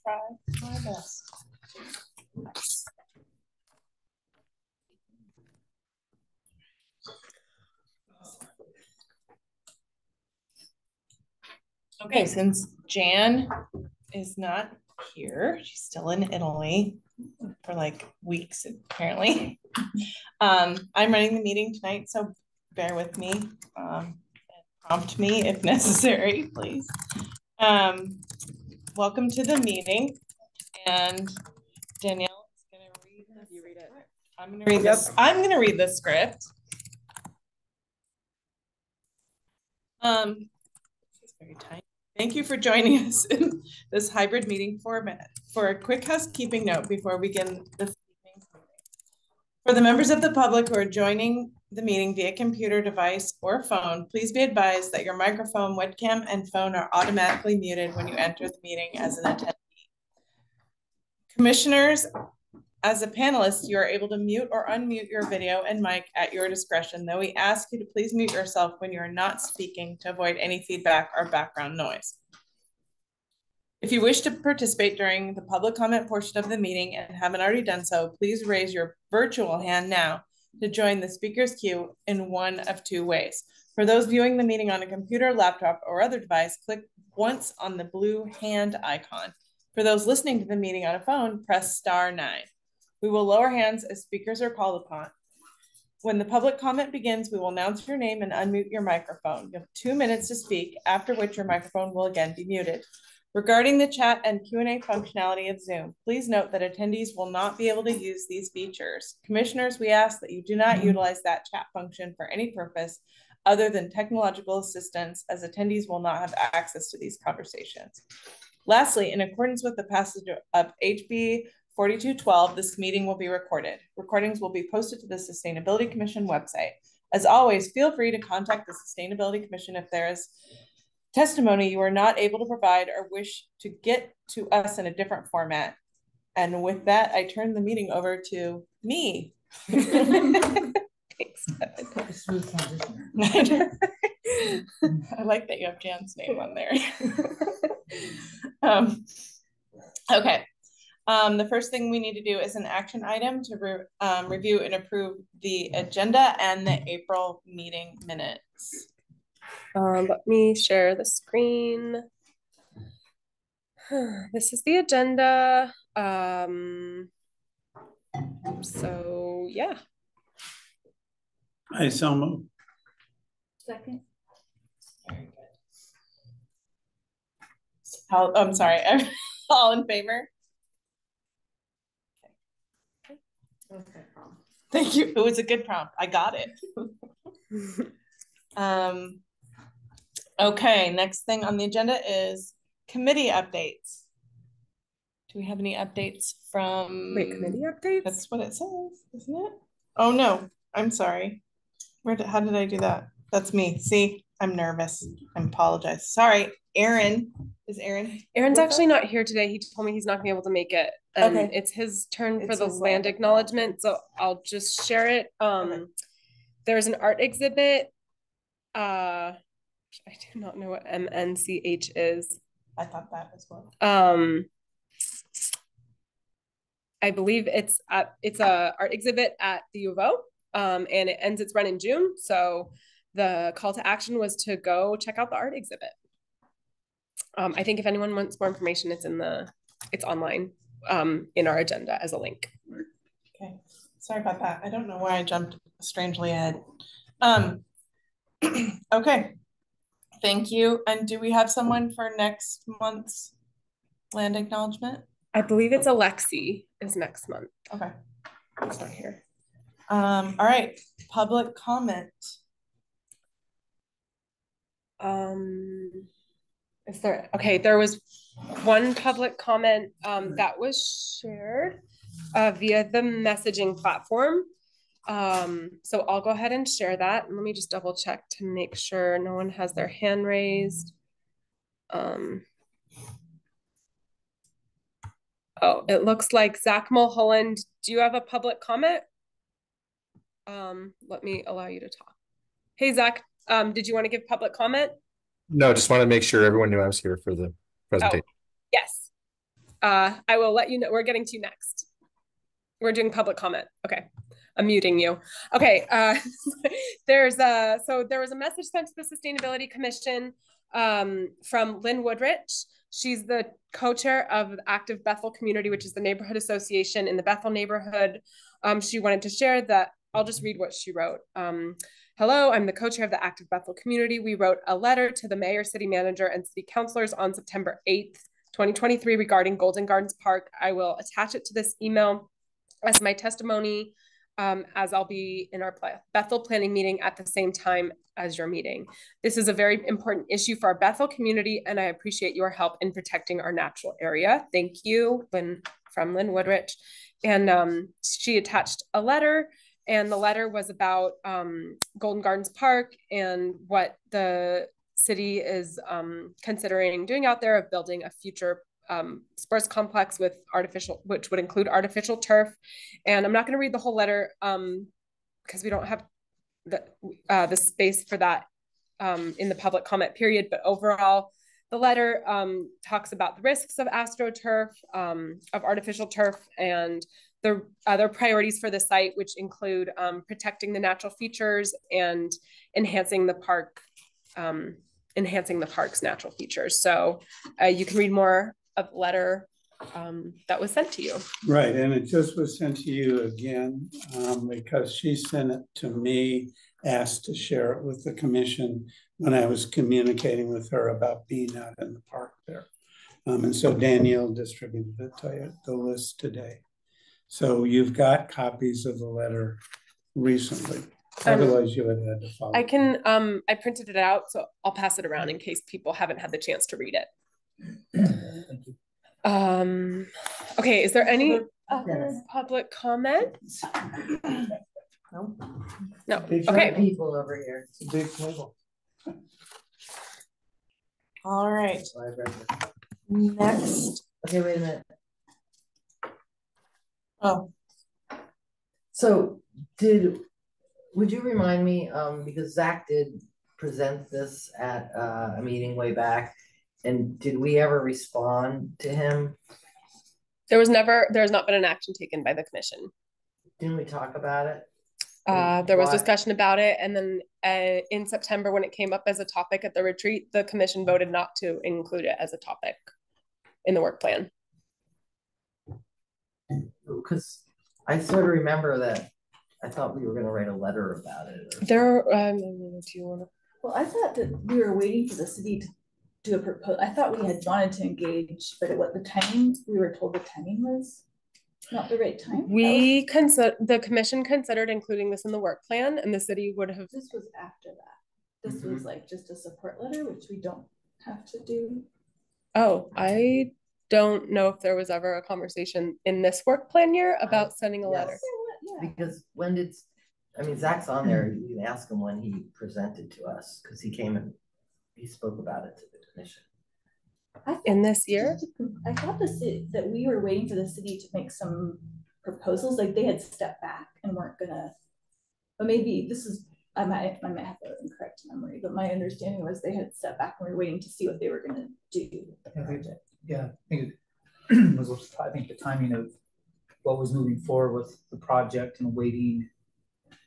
try my best. Okay, since Jan is not here, she's still in Italy for like weeks apparently. I'm running the meeting tonight, so bear with me. Prompt me if necessary, please. Welcome to the meeting, and Danielle is going to read this. You read it. I'm going to read this. I'm going to read the script. It's very tiny. Thank you for joining us in this hybrid meeting format. For a quick housekeeping note before we begin this evening's meeting. For the members of the public who are joining the meeting via computer device or phone, please be advised that your microphone, webcam, and phone are automatically muted when you enter the meeting as an attendee. Commissioners, as a panelist, you are able to mute or unmute your video and mic at your discretion, though we ask you to please mute yourself when you are not speaking to avoid any feedback or background noise. If you wish to participate during the public comment portion of the meeting and haven't already done so, please raise your virtual hand now to join the speaker's queue in one of two ways. For those viewing the meeting on a computer, laptop, or other device, click once on the blue hand icon. For those listening to the meeting on a phone, press *9. We will lower hands as speakers are called upon. When the public comment begins, we will announce your name and unmute your microphone. You have 2 minutes to speak, after which your microphone will again be muted. Regarding the chat and Q&A functionality of Zoom, please note that attendees will not be able to use these features. Commissioners, we ask that you do not utilize that chat function for any purpose other than technological assistance, as attendees will not have access to these conversations. Lastly, in accordance with the passage of HB 4212, this meeting will be recorded. Recordings will be posted to the Sustainability Commission website. As always, feel free to contact the Sustainability Commission if there is testimony you are not able to provide or wish to get to us in a different format. And with that, I turn the meeting over to me. Thanks. Smooth transition. I like that you have Jan's name on there. Okay. The first thing we need to do is an action item to review and approve the agenda and the April meeting minutes. Let me share the screen. This is the agenda. So yeah. Hi, Selma. Second. Very good. I'm sorry. All in favor? Okay. Thank you. It was a good prompt. I got it. Okay, next thing on the agenda is committee updates. Do we have any updates from... Wait, committee updates? That's what it says, isn't it? Oh, no. I'm sorry. How did I do that? That's me. See, I'm nervous. I apologize. Sorry. Aaron. Is Aaron? Aaron's actually not here today. He told me he's not going to be able to make it. And okay. It's his turn for the land acknowledgement. So I'll just share it. Okay. There's an art exhibit. I do not know what MNCH is. I thought that as well. I believe it's a art exhibit at the U of O, and it ends its run in June. So the call to action was to go check out the art exhibit. I think if anyone wants more information, it's online in our agenda as a link. Okay, sorry about that. I don't know why I jumped strangely ahead. Okay. Thank you. And do we have someone for next month's land acknowledgement? I believe it's Alexi is next month. Okay. It's not here. All right. Public comment. Is there? Okay, there was one public comment that was shared via the messaging platform. So I'll go ahead and share that. Let me just double check to make sure no one has their hand raised. Oh, it looks like Zach Mulholland. Do you have a public comment? Let me allow you to talk. Hey, Zach, did you want to give public comment? No, just want to make sure everyone knew I was here for the presentation. Oh, yes. I will let you know. We're getting to you next. We're doing public comment. Okay. I'm muting you. Okay. There was a message sent to the Sustainability Commission from Lynn Woodrich. She's the co-chair of the Active Bethel Community, which is the neighborhood association in the Bethel neighborhood. She wanted to share that. I'll just read what she wrote. Hello, I'm the co-chair of the Active Bethel Community. We wrote a letter to the mayor, city manager, and city councilors on September 8th, 2023 regarding Golden Gardens Park. I will attach it to this email as my testimony, as I'll be in our Bethel planning meeting at the same time as your meeting. This is a very important issue for our Bethel community, and I appreciate your help in protecting our natural area. Thank you, Lynn, from Lynn Woodrich. And she attached a letter, and the letter was about Golden Gardens Park and what the city is considering doing out there of building a future sports complex with which would include artificial turf. And I'm not going to read the whole letter because we don't have the space for that in the public comment period. But overall, the letter talks about the risks of AstroTurf, of artificial turf, and the other priorities for the site, which include protecting the natural features and enhancing the park's natural features. So you can read more of the letter that was sent to you. Right, and it just was sent to you again because she sent it to me, asked to share it with the commission when I was communicating with her about being out in the park there. And so Danielle distributed it to you, the list today. So you've got copies of the letter recently. Otherwise you would have had to follow. I can, I printed it out, so I'll pass it around in case people haven't had the chance to read it. Okay, is there any other public comments? No. No. Big okay. People over here. It's a big table. All right. Next. Okay, wait a minute. Oh. So would you remind me, because Zach did present this at a meeting way back, and did we ever respond to him? There's not been an action taken by the commission. Didn't we talk about it? There was discussion about it, and then in September, when it came up as a topic at the retreat, the commission voted not to include it as a topic in the work plan. Because I sort of remember that I thought we were going to write a letter about it. Do you want to? Well, I thought that we were waiting for the city to do a proposal. I thought we had wanted to engage, but what the timing, we were told the timing was not the right time. The commission considered including this in the work plan, and the city would have. This was after that. This was like just a support letter, which we don't have to do. Oh, I don't know if there was ever a conversation in this work plan year about sending a letter. Yeah. Because when did, I mean, Zach's on there. You can ask him when he presented to us, because he came and he spoke about it to the commission. In this year? I thought that we were waiting for the city to make some proposals, like they had stepped back and weren't gonna, but maybe this is, I might have an incorrect memory, but my understanding was they had stepped back and we were waiting to see what they were gonna do with the project. Yeah, I think it was, the timing of what was moving forward with the project and waiting.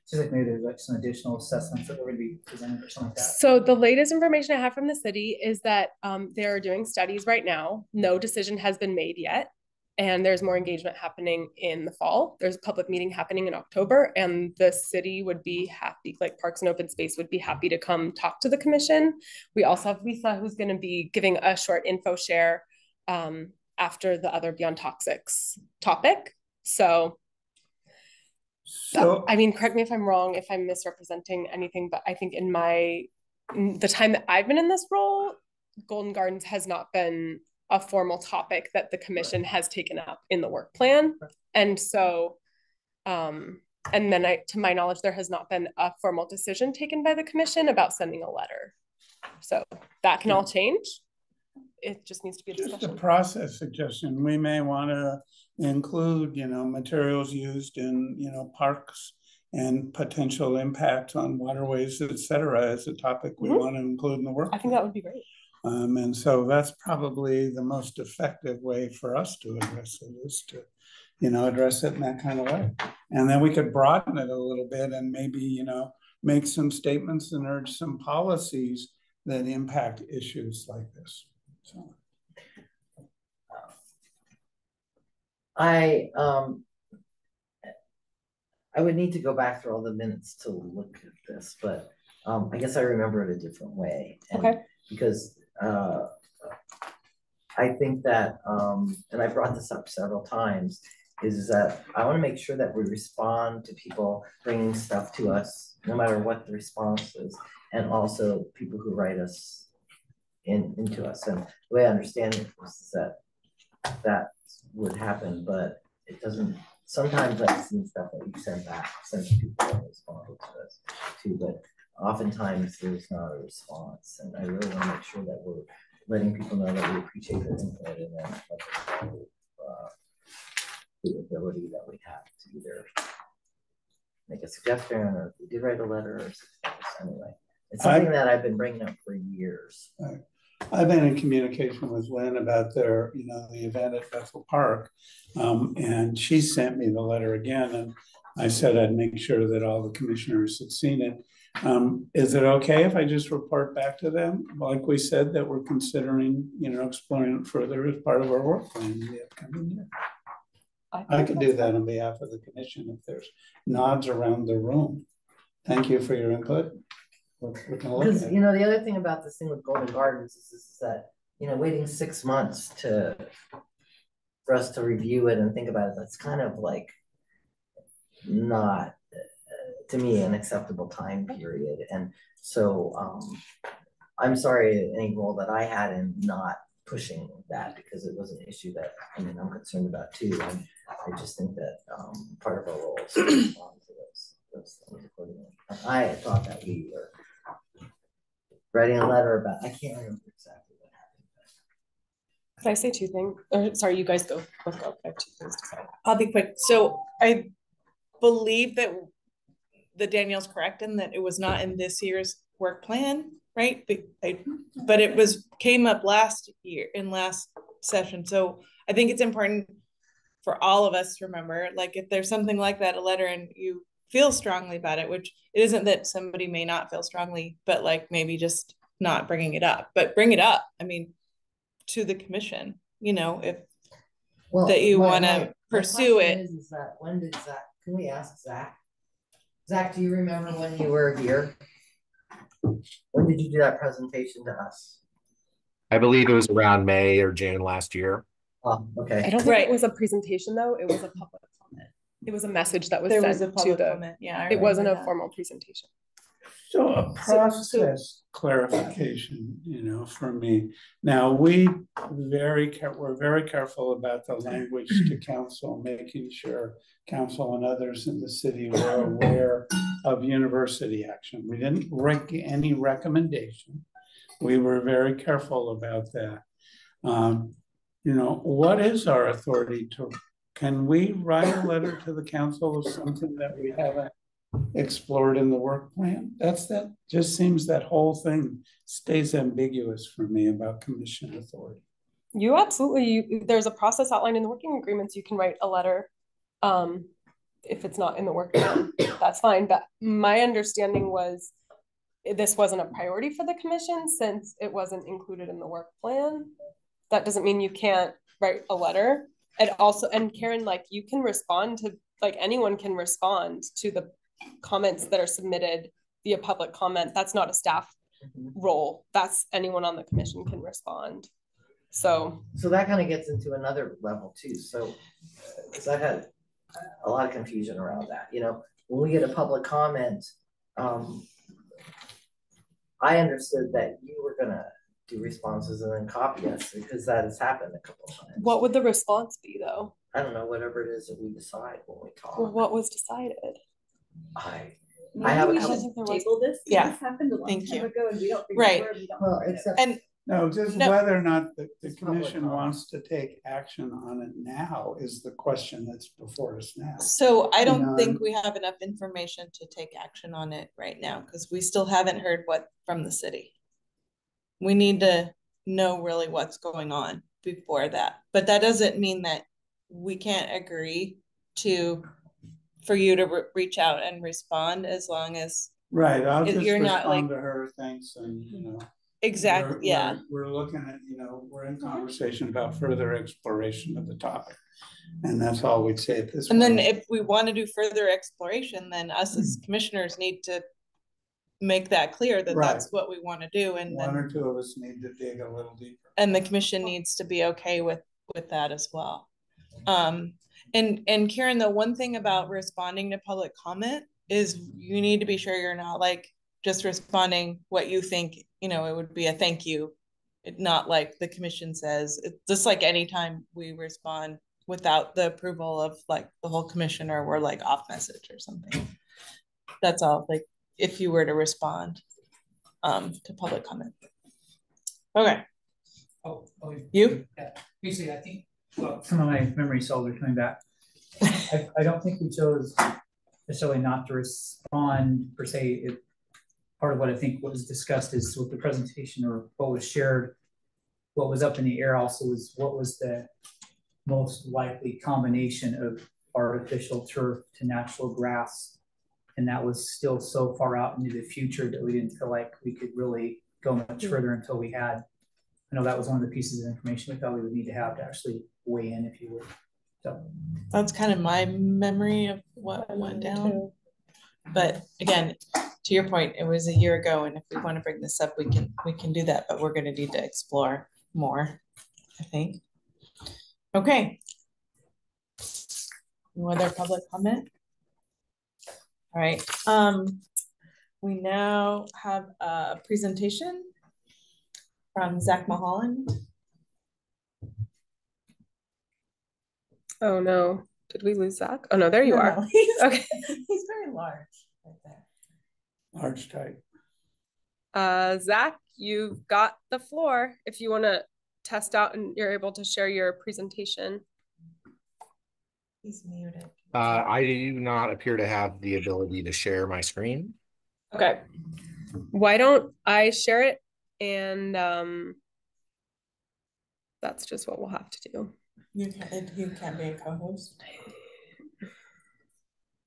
Just like maybe there's like some additional assessments that were going to be presented or something like that. So the latest information I have from the city is that they're doing studies right now. No decision has been made yet. And there's more engagement happening in the fall. There's a public meeting happening in October, and the city would be happy, like Parks and Open Space would be happy to come talk to the commission. We also have Lisa, who's going to be giving a short info share after the other Beyond Toxics topic. So I mean, correct me if I'm wrong, if I'm misrepresenting anything, but I think in the time that I've been in this role, Golden Gardens has not been a formal topic that the commission has taken up in the work plan. And so, and then to my knowledge, there has not been a formal decision taken by the commission about sending a letter. So that can all change. It just needs to be a discussion. Just a process suggestion. We may want to include, materials used in, parks and potential impact on waterways, et cetera, as a topic we want to include in the work. I think that would be great. And so that's probably the most effective way for us to address it, is to, address it in that kind of way. And then we could broaden it a little bit and maybe, make some statements and urge some policies that impact issues like this. So I would need to go back through all the minutes to look at this, but I guess I remember it a different way. And Okay. because I think that, and I brought this up several times, is that I want to make sure that we respond to people bringing stuff to us, no matter what the response is, and also people who write us into us. And the way I understand it is that would happen, but it doesn't. Sometimes I've seen stuff that you send to people and respond to us too, but oftentimes there's not a response. And I really want to make sure that we're letting people know that we appreciate their input and then the ability that we have to either make a suggestion, or if we did write a letter, or anyway. It's something that I've been bringing up for years. I've been in communication with Lynn about their, the event at Bethel Park. And she sent me the letter again, and I said I'd make sure that all the commissioners had seen it. Is it okay if I just report back to them, like we said, that we're considering, exploring it further as part of our work plan in the upcoming year? I can do that on behalf of the commission if there's nods around the room. Thank you for your input. Because the other thing about this thing with Golden Gardens is that waiting 6 months for us to review it and think about it, that's kind of like not to me an acceptable time period. And so I'm sorry any role that I had in not pushing that, because it was an issue that I'm concerned about too. And I just think that part of our role is to respond to those things accordingly. I thought that we were writing a letter about, I can't remember exactly what happened. Could I say two things? Or sorry, you guys go. I have two things to say. I'll be quick. So I believe that Danielle's correct in that it was not in this year's work plan, right? But it came up last session. So I think it's important for all of us to remember, like, if there's something like that, a letter, and you feel strongly about it, which it isn't that somebody may not feel strongly, but like maybe just not bringing it up, but bring it up. I mean, to the commission, if that you want to pursue it. Is that when did Zach? Can we ask Zach? Zach, do you remember when you were here? When did you do that presentation to us? I believe it was around May or June last year. Oh, okay. I don't think it was a presentation though. It was a public comment. It was a message that was sent to the comment. Yeah, it wasn't a formal presentation. So a process clarification, for me. Now we're very careful about the language to council, making sure council and others in the city were aware of university action. We didn't write any recommendation. We were very careful about that. What is our authority can we write a letter to the council of something that we haven't explored in the work plan? That just seems that whole thing stays ambiguous for me about commission authority. You absolutely, there's a process outlined in the working agreements. You can write a letter if it's not in the work plan, that's fine. But my understanding was this wasn't a priority for the commission since it wasn't included in the work plan. That doesn't mean you can't write a letter. And Karen, like, you can respond to, like, anyone can respond to the comments that are submitted via public comment. That's not a staff role. That's anyone on the commission can respond. So that kind of gets into another level too. So because I've had a lot of confusion around that. When we get a public comment, I understood that you were gonna do responses and then copy us, because that has happened a couple of times. What would the response be though? I don't know, whatever it is that we decide when we talk. Well, what was decided? I have a couple. Table this. Yeah. This happened a long time ago, and we don't right. We don't Whether or not the commission wants to take action on it now is the question that's before us now. So I don't think we have enough information to take action on it right now, because we still haven't heard from the city. We need to know really what's going on before that. But that doesn't mean that we can't agree for you to reach out and respond, as long as Right, I'll just you're not like, respond to her, thanks, and, you know. exactly, yeah. We're looking at, you know, we're in conversation about further exploration of the topic. And that's all we'd say at this And point. then if we want to do further exploration, then us as commissioners need to make that clear that Right. that's what we want to do. And one then or two of us need to dig a little deeper. and the commission needs to be okay with that as well. And Karen, the one thing about responding to public comment is you need to be sure you're not like just responding what you think, you know, it would be a thank you. Not like the commission says. It's just like anytime we respond without the approval of like the whole commission, or we're like off message or something. That's all. Like if you were to respond to public comment. Okay. Oh, you? Yeah. Basically, I think, well, some of my memory cells are coming back. I don't think we chose necessarily not to respond per se. Part of what I think was discussed is with the presentation, or what was shared, what was up in the air also was what was the most likely combination of artificial turf to natural grass. And that was still so far out into the future that we didn't feel like we could really go much further until we had, I know that was one of the pieces of information we thought we would need to have to actually weigh in, if you would. So that's kind of my memory of what went down. But again, to your point, it was a year ago, and if we want to bring this up, we can do that, but we're going to need to explore more, I think. Okay. No other public comment? All right. We now have a presentation from Zach Mulholland. Oh no, did we lose Zach? Oh no, there you are. No, okay. He's very large right there. Large type. Zach, you've got the floor if you want to test out and you're able to share your presentation. He's muted. I do not appear to have the ability to share my screen. Okay. Why don't I share it, and that's just what we'll have to do. You can't be a co-host.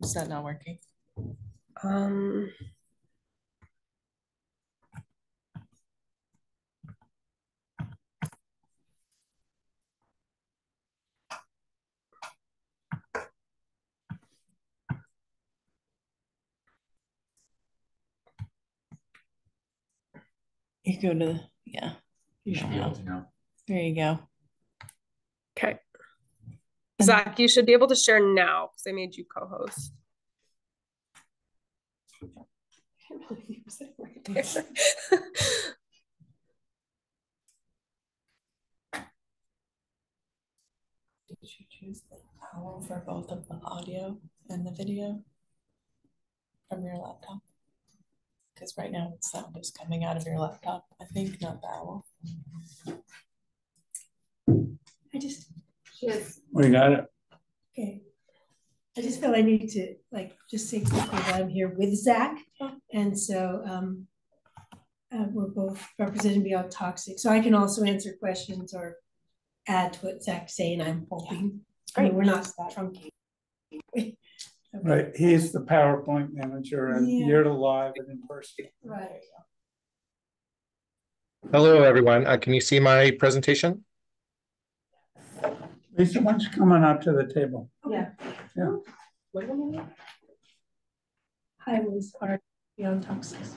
Is that not working? You go to, yeah. You should be able to know. There you go. Okay. Zach, you should be able to share now because I made you co-host. I can't really use it right there. Did you choose the power for both of the audio and the video from your laptop? Because right now the sound is coming out of your laptop, I think, not the owl. We got it. Okay. I just feel I need to just say quickly that I'm here with Zach. And so we're both representing Beyond Toxic. So I can also answer questions or add to what Zach's saying, I'm hoping. Yeah. Great. We're not truncating. Right, he's the PowerPoint manager, and you're the live and in person. Right. Hello, everyone. Can you see my presentation? Lisa, why don't you come on up to the table? Yeah. Yeah. Hi, Liz, our Beyond Toxics.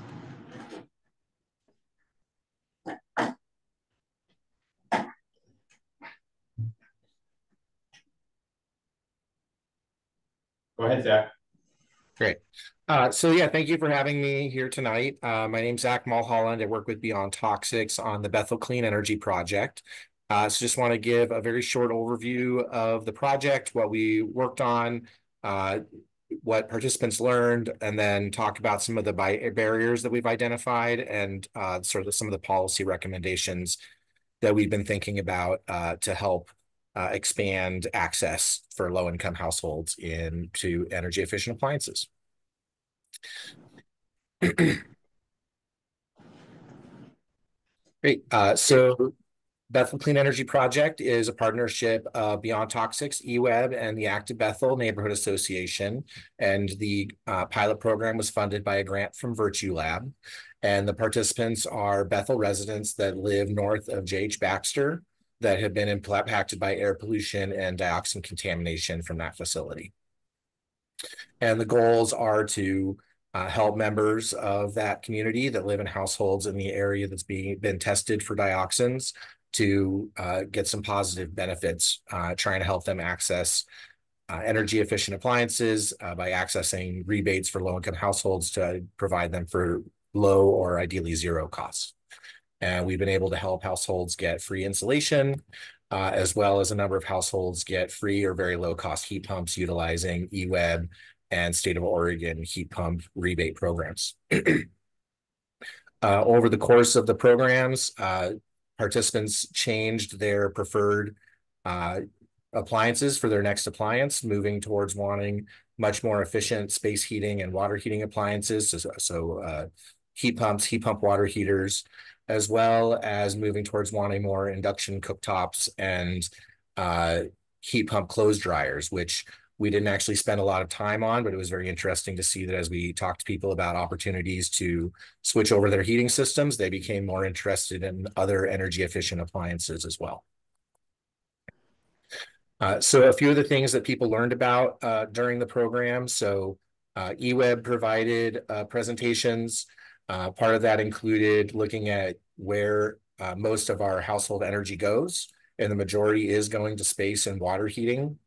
Go ahead, Zach. Great. So yeah, thank you for having me here tonight. My name's Zach Mulholland. I work with Beyond Toxics on the Bethel Clean Energy Project. So just want to give a very short overview of the project, what we worked on, what participants learned, and then talk about some of the barriers that we've identified, and sort of some of the policy recommendations that we've been thinking about to help expand access for low-income households into energy efficient appliances. Great. So Bethel Clean Energy Project is a partnership of Beyond Toxics, eWeb, and the Active Bethel Neighborhood Association. And the pilot program was funded by a grant from Virtue Lab. And the participants are Bethel residents that live north of J.H. Baxter that have been impacted by air pollution and dioxin contamination from that facility. And the goals are to help members of that community that live in households in the area that's been tested for dioxins to get some positive benefits, trying to help them access energy efficient appliances by accessing rebates for low-income households to provide them for low or ideally zero costs. And we've been able to help households get free insulation, as well as a number of households get free or very low cost heat pumps utilizing eWeb and State of Oregon heat pump rebate programs. Over the course of the programs, participants changed their preferred appliances for their next appliance, moving towards wanting much more efficient space heating and water heating appliances. So heat pumps, heat pump water heaters, as well as moving towards wanting more induction cooktops and heat pump clothes dryers, which we didn't actually spend a lot of time on, but it was very interesting to see that as we talked to people about opportunities to switch over their heating systems, they became more interested in other energy efficient appliances as well. So a few of the things that people learned about during the program. So eWeb provided presentations. Part of that included looking at where most of our household energy goes, and the majority is going to space and water heating.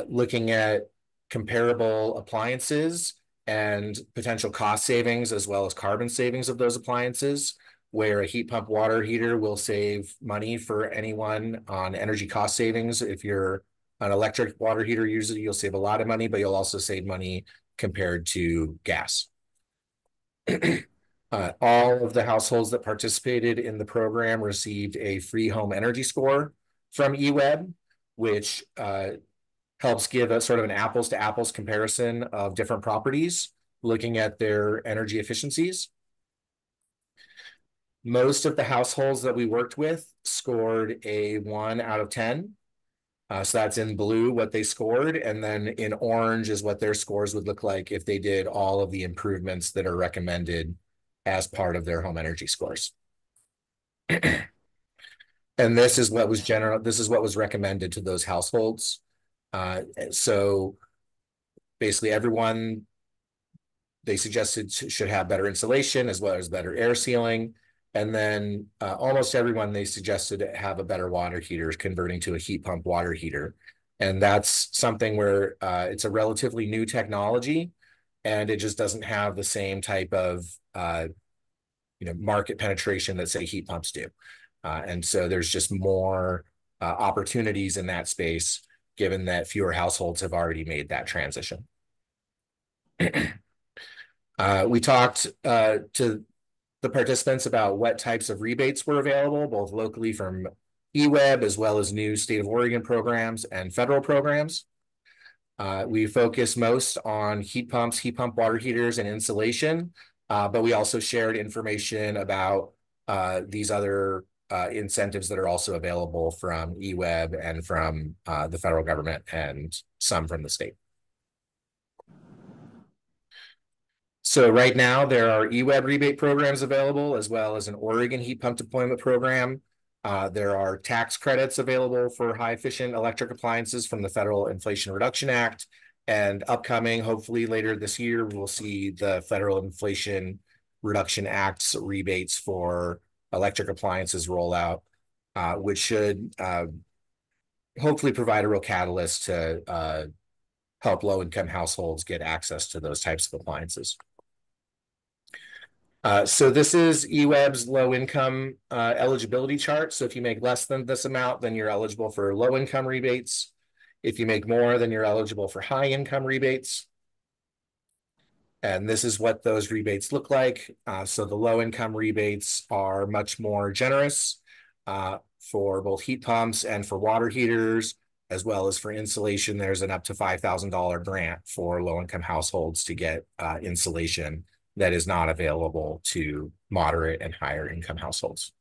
Looking at comparable appliances and potential cost savings as well as carbon savings of those appliances, where a heat pump water heater will save money for anyone on energy cost savings. If you're an electric water heater user, you'll save a lot of money, but you'll also save money compared to gas. All of the households that participated in the program received a free home energy score from eWeb, which helps give a sort of an apples to apples comparison of different properties, looking at their energy efficiencies. Most of the households that we worked with scored a 1 out of 10. So that's in blue what they scored, and then in orange is what their scores would look like if they did all of the improvements that are recommended as part of their home energy scores. And this is what was recommended to those households. So basically everyone they suggested should have better insulation as well as better air sealing. And then almost everyone they suggested have a better water heater, converting to a heat pump water heater. And that's something where it's a relatively new technology, and it just doesn't have the same type of market penetration that, say, heat pumps do. And so there's just more opportunities in that space, given that fewer households have already made that transition. We talked to the participants about what types of rebates were available, both locally from eWeb as well as new State of Oregon programs and federal programs. We focus most on heat pumps, heat pump water heaters, and insulation, but we also shared information about these other incentives that are also available from eWeb and from the federal government and some from the state. So right now there are eWeb rebate programs available, as well as an Oregon heat pump deployment program. There are tax credits available for high efficient electric appliances from the Federal Inflation Reduction Act. And upcoming, hopefully later this year, we'll see the Federal Inflation Reduction Act's rebates for electric appliances roll out, which should hopefully provide a real catalyst to help low-income households get access to those types of appliances. So this is eWeb's low-income eligibility chart. So if you make less than this amount, then you're eligible for low-income rebates. If you make more, then you're eligible for high-income rebates. And this is what those rebates look like. So the low-income rebates are much more generous for both heat pumps and for water heaters, as well as for insulation. There's an up to $5,000 grant for low-income households to get insulation that is not available to moderate and higher income households.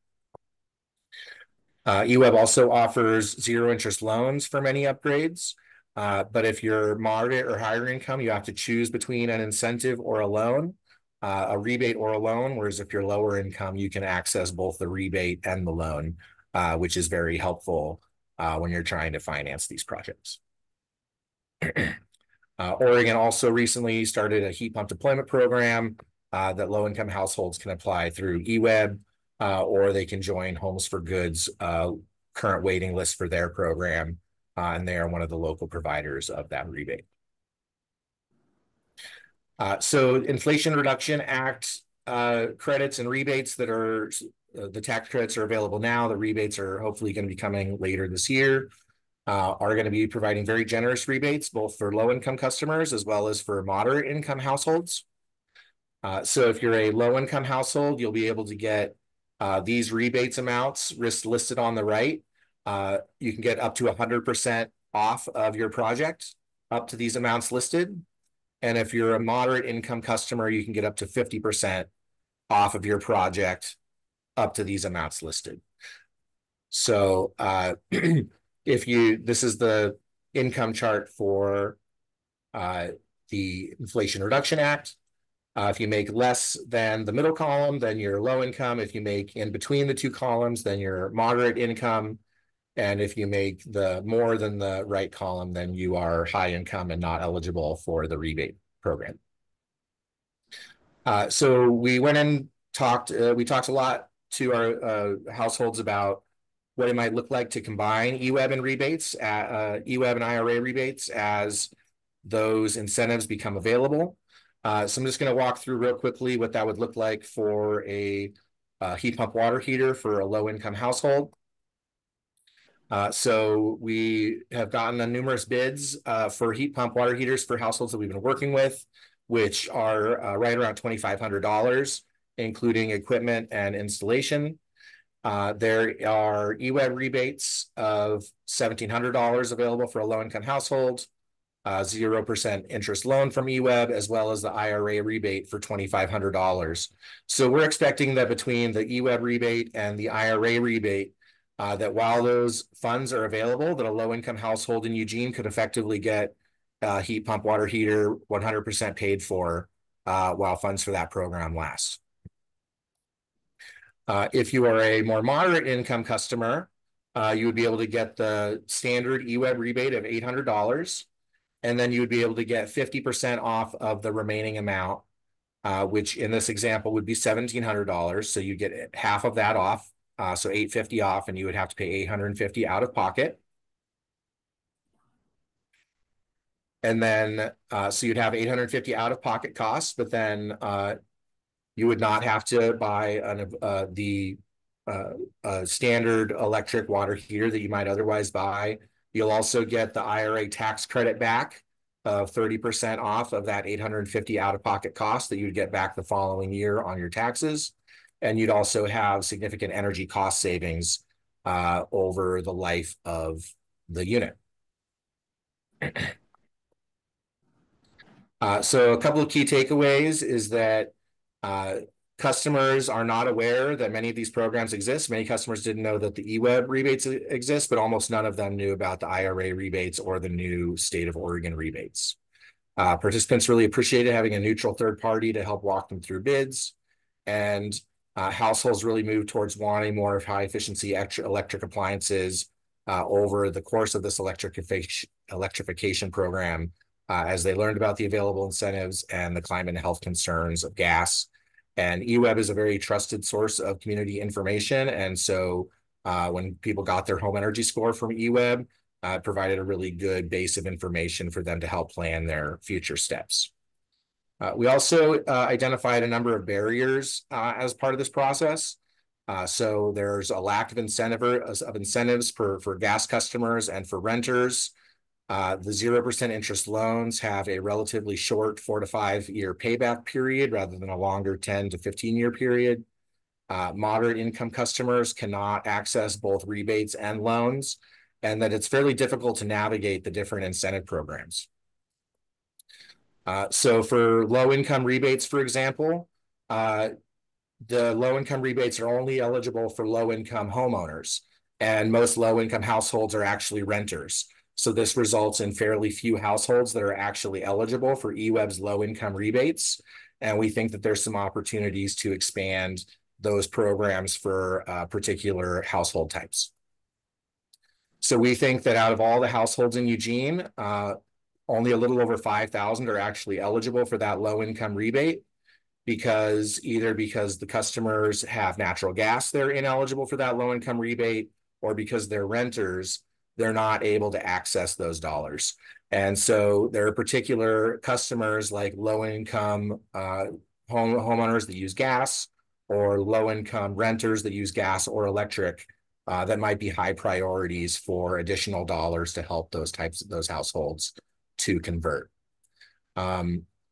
EWEB also offers zero interest loans for many upgrades. But if you're moderate or higher income, you have to choose between an incentive or a loan, a rebate or a loan, whereas if you're lower income, you can access both the rebate and the loan, which is very helpful when you're trying to finance these projects. Oregon also recently started a heat pump deployment program that low-income households can apply through EWEB, or they can join Homes for Good's current waiting list for their program, and they are one of the local providers of that rebate. So Inflation Reduction Act credits and rebates that are, the tax credits are available now. The rebates are hopefully going to be coming later this year. Are going to be providing very generous rebates, both for low-income customers as well as for moderate income households. So if you're a low-income household, you'll be able to get these rebates amounts listed on the right. You can get up to 100% off of your project, up to these amounts listed. And if you're a moderate income customer, you can get up to 50% off of your project, up to these amounts listed. So this is the income chart for the Inflation Reduction Act. If you make less than the middle column, then you're low income. If you make in between the two columns, then you're moderate income. And if you make the more than the right column, then you are high income and not eligible for the rebate program. So we went and talked, we talked a lot to our households about what it might look like to combine EWEB and rebates, EWEB and IRA rebates as those incentives become available. So I'm just going to walk through real quickly what that would look like for a heat pump water heater for a low-income household. So we have gotten numerous bids for heat pump water heaters for households that we've been working with, which are right around $2,500, including equipment and installation. There are EWEB rebates of $1,700 available for a low-income household, 0% interest loan from EWEB, as well as the IRA rebate for $2,500. So we're expecting that between the EWEB rebate and the IRA rebate, that while those funds are available, that a low-income household in Eugene could effectively get a heat pump water heater 100% paid for while funds for that program last. If you are a more moderate income customer, you would be able to get the standard EWEB rebate of $800, and then you would be able to get 50% off of the remaining amount, which in this example would be $1,700. So you get half of that off, so $850 off, and you would have to pay $850 out of pocket. And then, so you'd have $850 out of pocket costs, but then you would not have to buy the standard electric water heater that you might otherwise buy. You'll also get the IRA tax credit back of 30% off of that $850 out-of-pocket cost that you'd get back the following year on your taxes. And you'd also have significant energy cost savings over the life of the unit. So a couple of key takeaways is that customers are not aware that many of these programs exist. Many customers didn't know that the EWEB rebates exist, but almost none of them knew about the IRA rebates or the new state of Oregon rebates. Participants really appreciated having a neutral third party to help walk them through bids, and households really moved towards wanting more of high efficiency electric appliances over the course of this electrification program as they learned about the available incentives and the climate and health concerns of gas. And EWEB is a very trusted source of community information. And so when people got their home energy score from EWEB, provided a really good base of information for them to help plan their future steps. We also identified a number of barriers as part of this process. So there's a lack of incentives for gas customers and for renters. The 0% interest loans have a relatively short 4 to 5 year payback period rather than a longer 10 to 15 year period. Moderate income customers cannot access both rebates and loans, and that it's fairly difficult to navigate the different incentive programs. So for low-income rebates, for example, the low-income rebates are only eligible for low-income homeowners, and most low-income households are actually renters. So this results in fairly few households that are actually eligible for EWEB's low-income rebates. And we think that there's some opportunities to expand those programs for particular household types. So we think that out of all the households in Eugene, only a little over 5,000 are actually eligible for that low-income rebate, because the customers have natural gas, they're ineligible for that low-income rebate, or because they're renters, they're not able to access those dollars. And so there are particular customers like low-income homeowners that use gas, or low-income renters that use gas or electric, that might be high priorities for additional dollars to help those households to convert.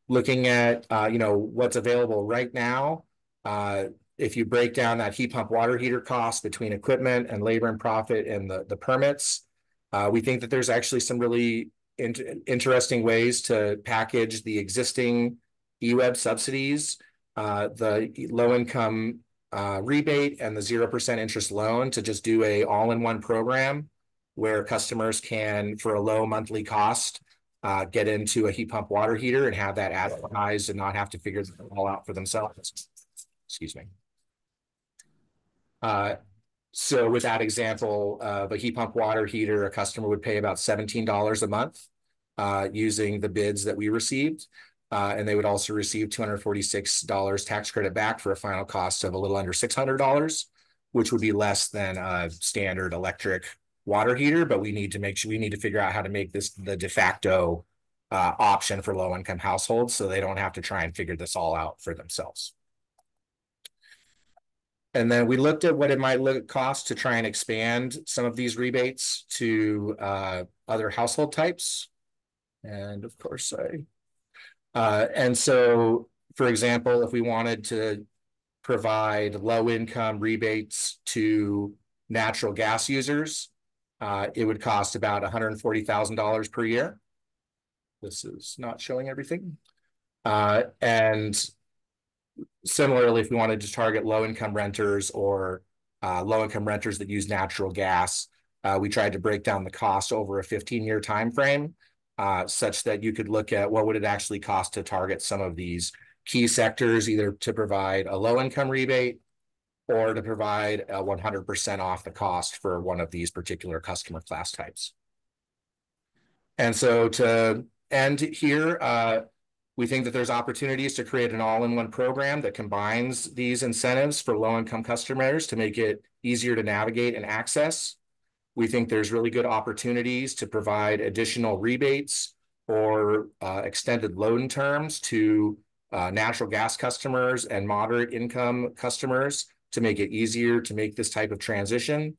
Looking at what's available right now, if you break down that heat pump water heater cost between equipment and labor and profit and the permits, we think that there's actually some really interesting ways to package the existing EWEB subsidies, the low-income rebate and the 0% interest loan, to just do a all-in-one program where customers can, for a low monthly cost, get into a heat pump water heater and have that advertised and not have to figure it all out for themselves. Excuse me. So with that example of a heat pump water heater, a customer would pay about $17 a month using the bids that we received. And they would also receive $246 tax credit back for a final cost of a little under $600, which would be less than a standard electric water heater. But we need to figure out how to make this the de facto option for low-income households, so they don't have to try and figure this all out for themselves. And then we looked at what it might cost to try and expand some of these rebates to other household types. And of course, and so, for example, if we wanted to provide low-income rebates to natural gas users, it would cost about $140,000 per year. This is not showing everything. And similarly, if we wanted to target low-income renters or low-income renters that use natural gas, we tried to break down the cost over a 15-year time frame, such that you could look at what would it actually cost to target some of these key sectors, either to provide a low-income rebate or to provide a 100% off the cost for one of these particular customer class types. And so to end here, we think that there's opportunities to create an all-in-one program that combines these incentives for low-income customers to make it easier to navigate and access. We think there's really good opportunities to provide additional rebates or extended loan terms to natural gas customers and moderate income customers to make it easier to make this type of transition.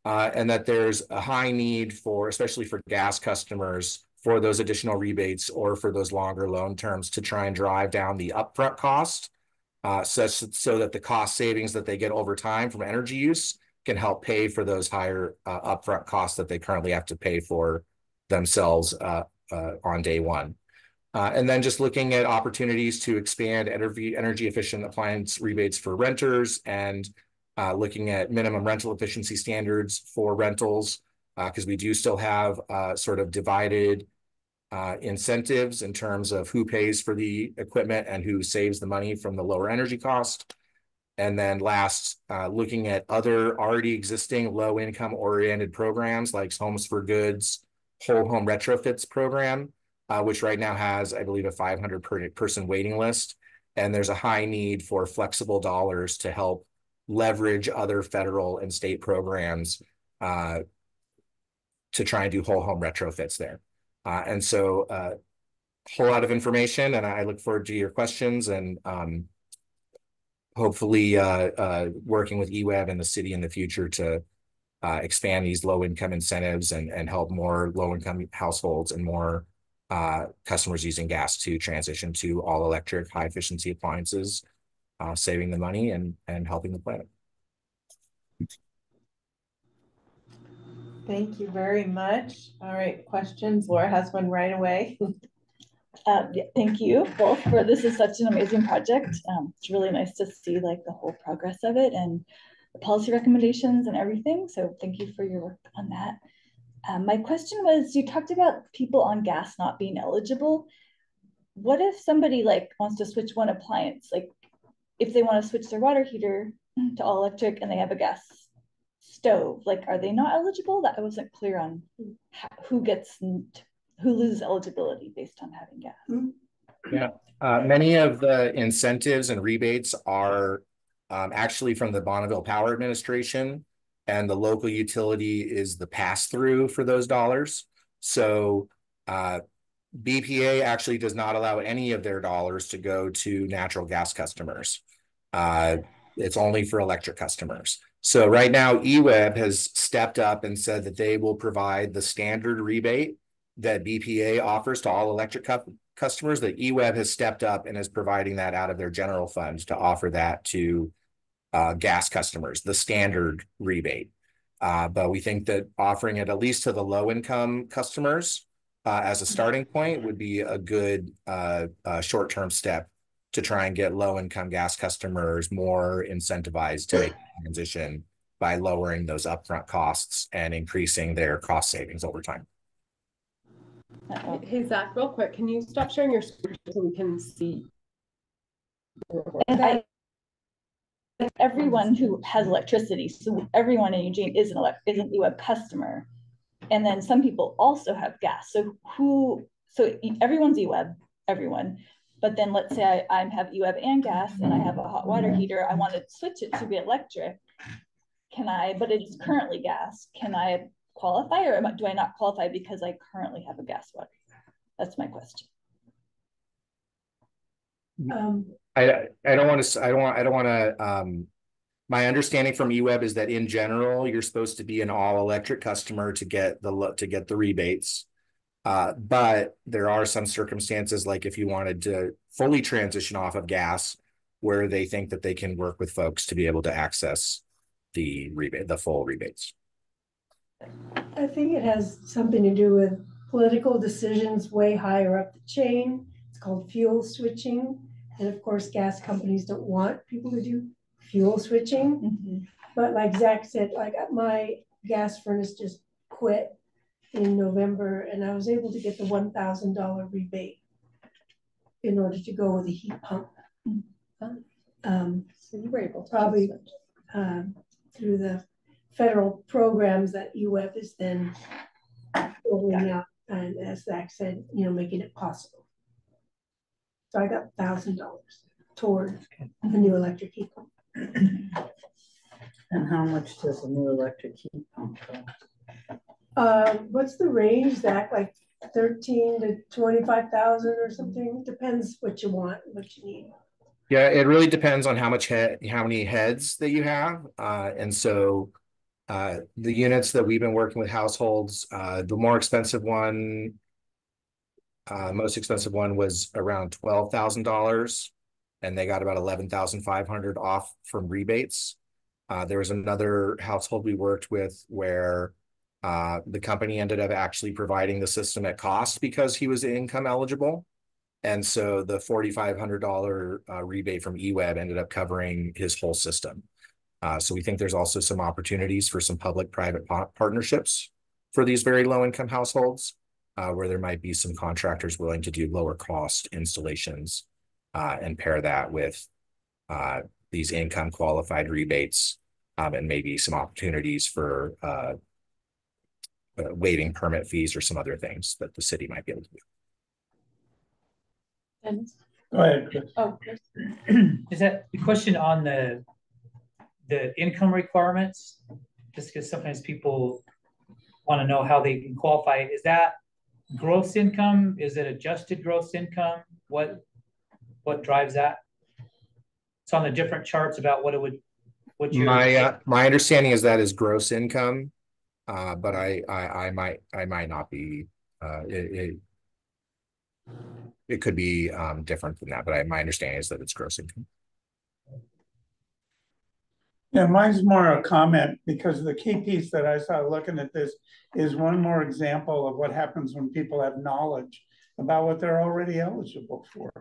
And that there's a high need for, especially for gas customers, for those additional rebates or for those longer loan terms to try and drive down the upfront cost, so that the cost savings that they get over time from energy use can help pay for those higher upfront costs that they currently have to pay for themselves on day one. And then just looking at opportunities to expand energy efficient appliance rebates for renters, and looking at minimum rental efficiency standards for rentals, because we do still have sort of divided incentives in terms of who pays for the equipment and who saves the money from the lower energy cost. And then last, looking at other already existing low income oriented programs like Homes for Goods, Whole Home Retrofits program, which right now has, I believe, a 500 person waiting list. And there's a high need for flexible dollars to help leverage other federal and state programs to try and do whole home retrofits there. And so a whole lot of information, and I look forward to your questions, and hopefully working with EWEB and the city in the future to expand these low-income incentives and help more low-income households and more customers using gas to transition to all-electric, high-efficiency appliances, saving the money and helping the planet. Thank you very much. All right, questions. Laura has one right away. Yeah, thank you both for this is such an amazing project. It's really nice to see like the whole progress of it and the policy recommendations and everything. So thank you for your work on that. My question was, you talked about people on gas not being eligible. What if somebody like wants to switch one appliance, like if they want to switch their water heater to all electric and they have a gas stove, like are they not eligible? That I wasn't clear on who loses eligibility based on having gas. Yeah, many of the incentives and rebates are actually from the Bonneville Power Administration, and the local utility is the pass-through for those dollars. So BPA actually does not allow any of their dollars to go to natural gas customers. It's only for electric customers. So right now, EWEB has stepped up and said that they will provide the standard rebate that BPA offers to all electric customers. That EWEB has stepped up and is providing that out of their general funds to offer that to gas customers, the standard rebate. But we think that offering it at least to the low income customers as a starting point would be a good short-term step to try and get low-income gas customers more incentivized to make the transition by lowering those upfront costs and increasing their cost savings over time. Hey, Zach, real quick, can you stop sharing your screen so we can see? And everyone who has electricity, so everyone in Eugene is an EWEB customer. And then some people also have gas. So everyone's EWEB, everyone. But then let's say I have EWEB and gas and I have a hot water heater. I want to switch it to be electric. Can I, but it's currently gas. Can I qualify or do I not qualify because I currently have a gas water heater? That's my question. I don't want to, my understanding from EWEB is that in general, you're supposed to be an all electric customer to get the rebates. But there are some circumstances, like if you wanted to fully transition off of gas, where they think that they can work with folks to be able to access the full rebates. I think it has something to do with political decisions way higher up the chain. It's called fuel switching. And of course, gas companies don't want people to do fuel switching. Mm-hmm. But like Zach said, like my gas furnace just quit in November, and I was able to get the $1,000 rebate in order to go with a heat pump. So you were able to probably through the federal programs that EWEB is then rolling out, and as Zach said, making it possible. So I got $1,000 toward a new electric heat pump. And how much does a new electric heat pump cost? What's the range, Zach? Like 13 to 25,000 or something? Depends what you want, what you need. Yeah, it really depends on how many heads that you have. And so the units that we've been working with households, the most expensive one was around $12,000, and they got about $11,500 off from rebates. There was another household we worked with where the company ended up actually providing the system at cost because he was income eligible. And so the $4,500 rebate from EWEB ended up covering his whole system. So we think there's also some opportunities for some public-private partnerships for these very low-income households, where there might be some contractors willing to do lower cost installations and pair that with these income qualified rebates, and maybe some opportunities for waiving permit fees or some other things that the city might be able to do. And go ahead, Chris. Oh, Chris. Is that the question on the income requirements? Just because sometimes people want to know how they can qualify. Is that gross income? Is it adjusted gross income? What drives that? It's on the different charts about what it would. My understanding is that is gross income, but I might not be. It could be different than that, but my understanding is that it's gross income. Yeah, mine's more a comment, because the key piece that I saw looking at this is one more example of what happens when people have knowledge about what they're already eligible for.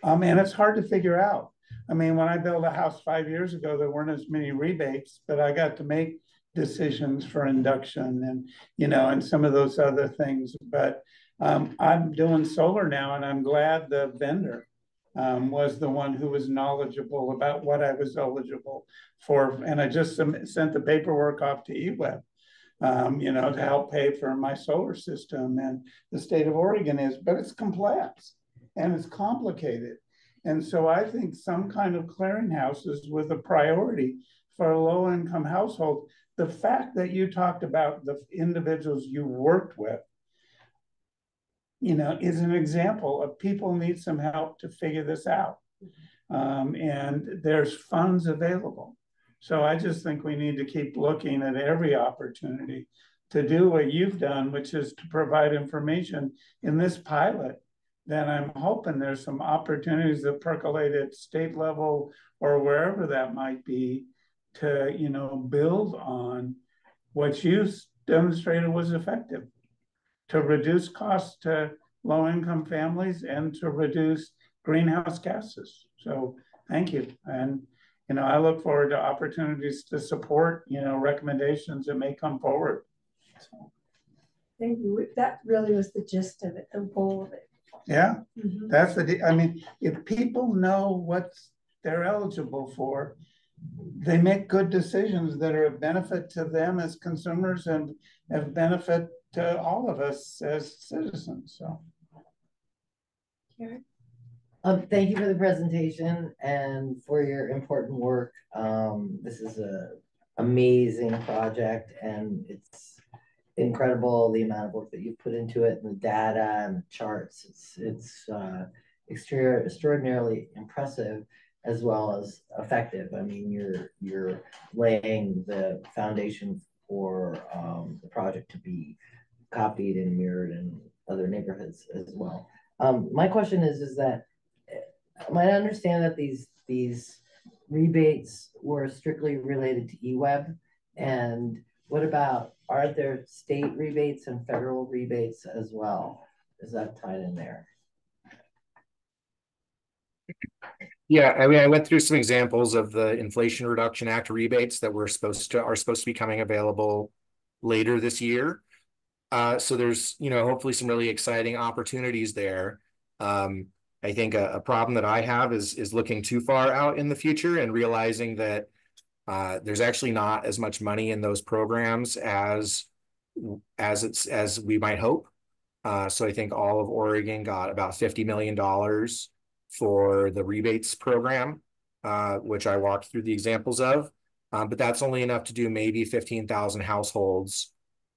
And it's hard to figure out. I mean, when I built a house 5 years ago, there weren't as many rebates, but I got to make decisions for induction and, and some of those other things. But I'm doing solar now, and I'm glad the vendor was the one who was knowledgeable about what I was eligible for. And I just sent the paperwork off to eWeb, to help pay for my solar system. And the state of Oregon is, but it's complex and it's complicated. And so I think some kind of clearinghouses with a priority for a low-income household. The fact that you talked about the individuals you worked with, is an example of people need some help to figure this out. And there's funds available. So I just think we need to keep looking at every opportunity to do what you've done, which is to provide information in this pilot. Then I'm hoping there's some opportunities that percolate at state level or wherever that might be to, build on what you demonstrated was effective to reduce costs to low-income families and to reduce greenhouse gases. So thank you. And, I look forward to opportunities to support, recommendations that may come forward. So. Thank you. That really was the gist of it, the goal of it. Yeah, that's I mean, if people know what they're eligible for, they make good decisions that are of benefit to them as consumers and of benefit to all of us as citizens. So, thank you for the presentation and for your important work. This is an amazing project, and it's incredible the amount of work that you've put into it, and the data and the charts. It's extraordinarily impressive as well as effective. I mean, you're laying the foundation for the project to be copied and mirrored in other neighborhoods as well. My question is that am I to understand that these rebates were strictly related to eWeb? And what about, are there state rebates and federal rebates as well? Is that tied in there? Yeah, I mean, I went through some examples of the Inflation Reduction Act rebates that are supposed to be coming available later this year. So there's, hopefully some really exciting opportunities there. I think a problem that I have is looking too far out in the future and realizing that there's actually not as much money in those programs as we might hope. So I think all of Oregon got about $50 million for the rebates program, which I walked through the examples of. But that's only enough to do maybe 15,000 households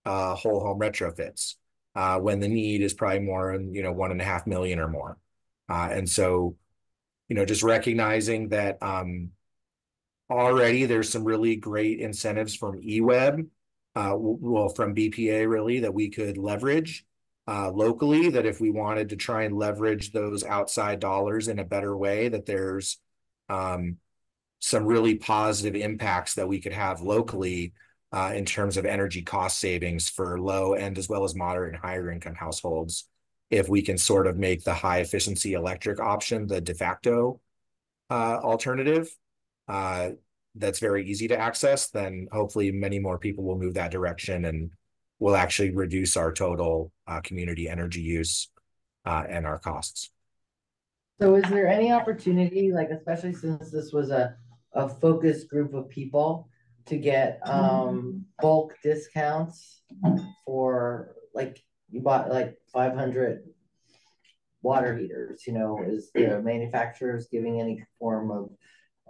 whole home retrofits, when the need is probably more, 1.5 million or more. And so, just recognizing that already there's some really great incentives from eWeb, from BPA really, that we could leverage locally, that if we wanted to try and leverage those outside dollars in a better way, that there's some really positive impacts that we could have locally in terms of energy cost savings for low and as well as moderate and higher income households. If we can sort of make the high efficiency electric option the de facto alternative that's very easy to access, then hopefully many more people will move that direction and will actually reduce our total community energy use and our costs. So is there any opportunity, like especially since this was a focus group of people, to get bulk discounts for, like, you bought like 500 water heaters, is the manufacturers giving any form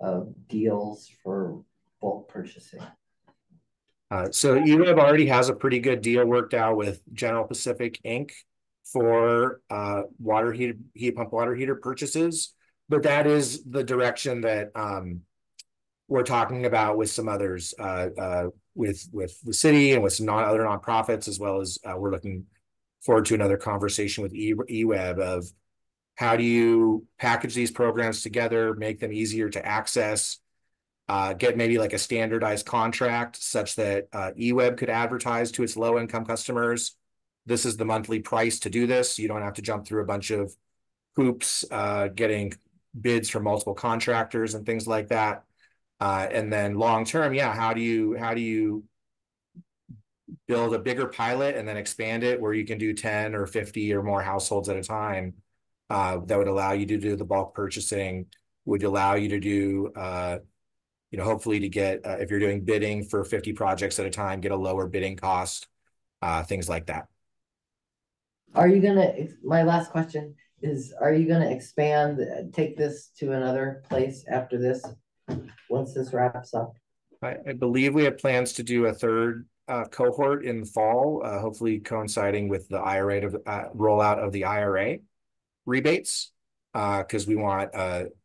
of deals for bulk purchasing? So eWeb already has a pretty good deal worked out with General Pacific Inc. for heat pump water heater purchases, but that is the direction that we're talking about with some others, with the city and with some other nonprofits, as well as we're looking forward to another conversation with eWeb of how do you package these programs together, make them easier to access, get maybe like a standardized contract such that eWeb could advertise to its low-income customers this is the monthly price to do this. You don't have to jump through a bunch of hoops, getting bids from multiple contractors and things like that. And then long term, yeah, how do you build a bigger pilot and then expand it where you can do 10 or 50 or more households at a time? That would allow you to do the bulk purchasing, would allow you to do, hopefully to get, if you're doing bidding for 50 projects at a time, get a lower bidding cost, things like that. Are you gonna, my last question is, are you gonna expand, take this to another place after this, once this wraps up? I believe we have plans to do a third cohort in the fall, hopefully coinciding with the IRA rollout of the IRA rebates, because we want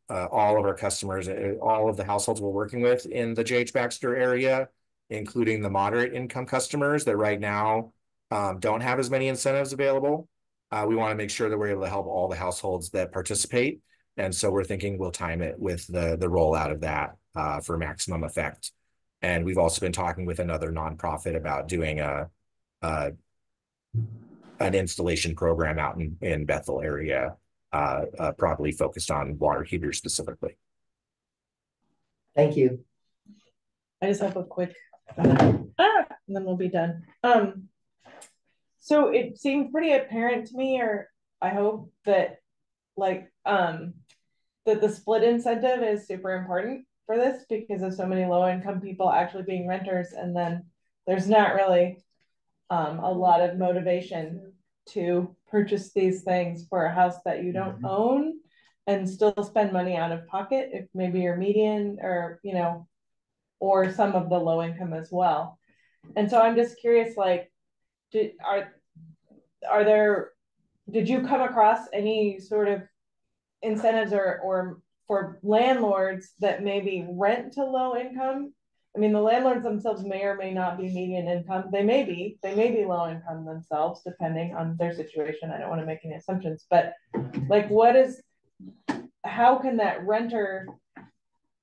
all of our customers, all of the households we're working with in the J.H. Baxter area, including the moderate income customers that right now don't have as many incentives available. We want to make sure that we're able to help all the households that participate. And so we're thinking we'll time it with the rollout of that for maximum effect. And we've also been talking with another nonprofit about doing an installation program out in Bethel area, probably focused on water heaters specifically. Thank you. I just have a quick, and then we'll be done. So it seemed pretty apparent to me, or I hope that that the split incentive is super important for this because of so many low income people actually being renters, and then there's not really a lot of motivation to purchase these things for a house that you don't own and still spend money out of pocket if maybe you're median or or some of the low income as well. And so I'm just curious, like, did you come across any sort of incentives or for landlords that maybe rent to low income? I mean, the landlords themselves may or may not be median income. They may be low income themselves, depending on their situation. I don't want to make any assumptions, but like, how can that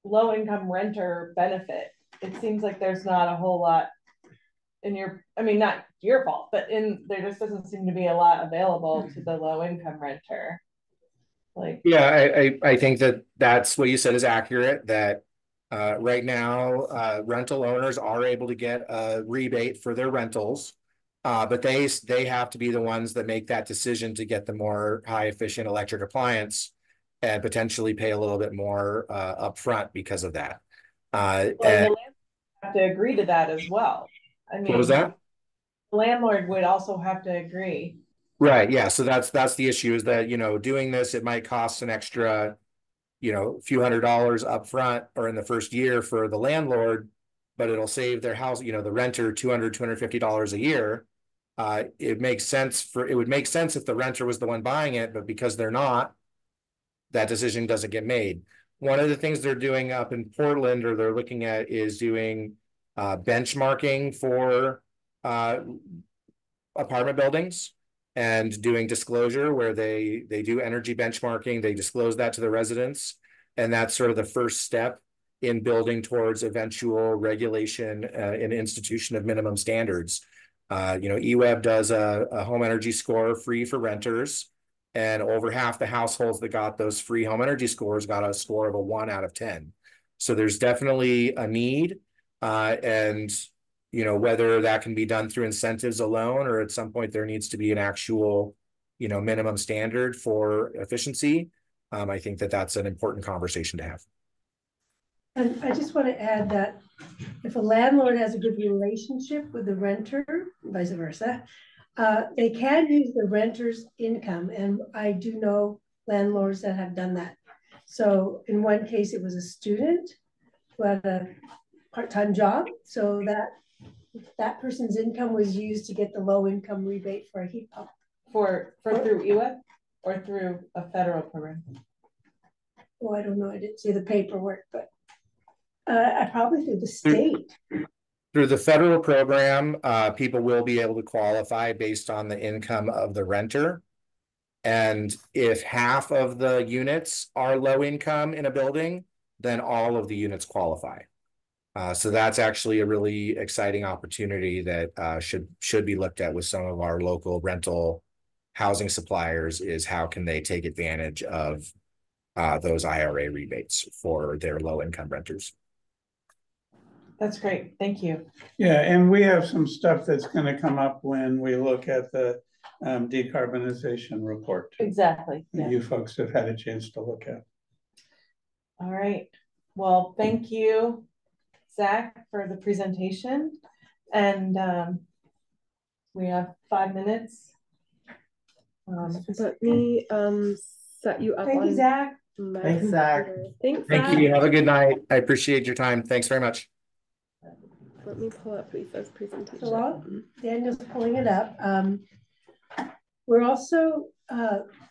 low income renter benefit? It seems like there's not a whole lot not your fault, but there just doesn't seem to be a lot available to the low income renter. I think that's what you said is accurate, that right now rental owners are able to get a rebate for their rentals, but they have to be the ones that make that decision to get the more high efficient electric appliance and potentially pay a little bit more upfront because of that. And the landlord have to agree to that as well. I mean, what was that? The landlord would also have to agree. Right. Yeah. So that's the issue, is that, doing this, it might cost an extra, few $100s up front or in the first year for the landlord, but it'll save their house, the renter $250 a year. It would make sense if the renter was the one buying it, but because they're not, that decision doesn't get made. One of the things they're doing up in Portland, or they're looking at, is doing benchmarking for apartment buildings and doing disclosure where they do energy benchmarking. They disclose that to the residents, and that's sort of the first step in building towards eventual regulation and institution of minimum standards. EWEB does a home energy score free for renters, and over half the households that got those free home energy scores got a score of a 1 out of 10. So there's definitely a need, and whether that can be done through incentives alone, or at some point there needs to be an actual, minimum standard for efficiency. I think that's an important conversation to have. And I just want to add that if a landlord has a good relationship with the renter, vice versa, they can use the renter's income. And I do know landlords that have done that. So in one case, it was a student who had a part-time job. So that person's income was used to get the low income rebate for a heat pump. For through EWEB or through a federal program? Oh, I don't know. I didn't see the paperwork, but I probably through the state. Through the federal program, people will be able to qualify based on the income of the renter. And if half of the units are low income in a building, then all of the units qualify. So that's actually a really exciting opportunity that should be looked at with some of our local rental housing suppliers, is how can they take advantage of those IRA rebates for their low income renters. That's great. Thank you. Yeah, and we have some stuff that's going to come up when we look at the decarbonization report Exactly. that Yeah. you folks have had a chance to look at. All right. Well, thank you, Zach, for the presentation. And we have 5 minutes. Let me set you up. Thank you, Zach. Thanks, Zach. Thanks, Thank Zach. you. Have a good night. I appreciate your time. Thanks very much. Let me pull up Lisa's presentation. So while Daniel's pulling it up, we're also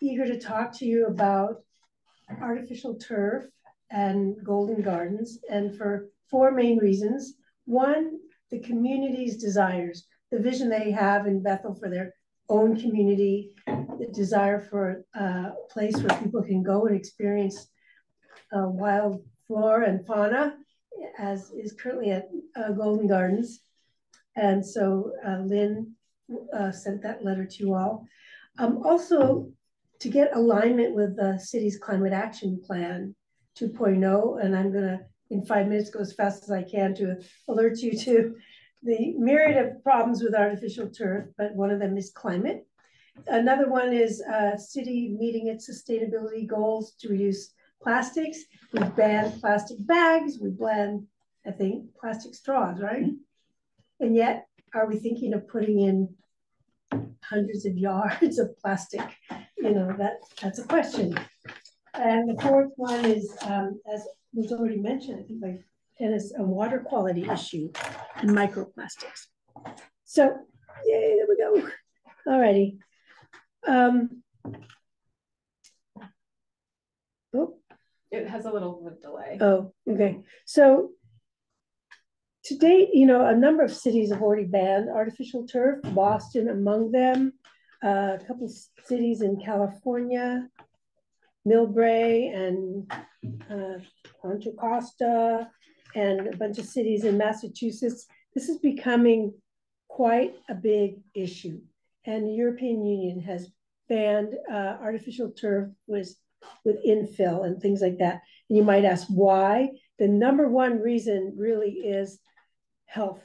eager to talk to you about artificial turf and golden gardens, and for 4 main reasons. One, the community's desires, the vision they have in Bethel for their own community, the desire for a place where people can go and experience wild flora and fauna, as is currently at Golden Gardens. And so Lynn sent that letter to you all. Also, to get alignment with the city's climate action plan 2.0, and I'm gonna, in 5 minutes, go as fast as I can to alert you to the myriad of problems with artificial turf, but one of them is climate. Another one is city meeting its sustainability goals to reduce plastics. We've banned plastic bags, we banned, I think, plastic straws, right? And yet, are we thinking of putting in hundreds of yards of plastic? You know, that's a question. And the 4th one is, as was already mentioned, I think by Dennis, a water quality issue and microplastics. So, yay, there we go. All righty. Oh, It has a little bit of delay. Oh, okay. So to date, you know, a number of cities have already banned artificial turf, Boston among them, a couple of cities in California, Millbrae and Contra Costa, and a bunch of cities in Massachusetts. This is becoming quite a big issue. And the European Union has banned artificial turf with infill and things like that. And you might ask why. The number one reason really is health.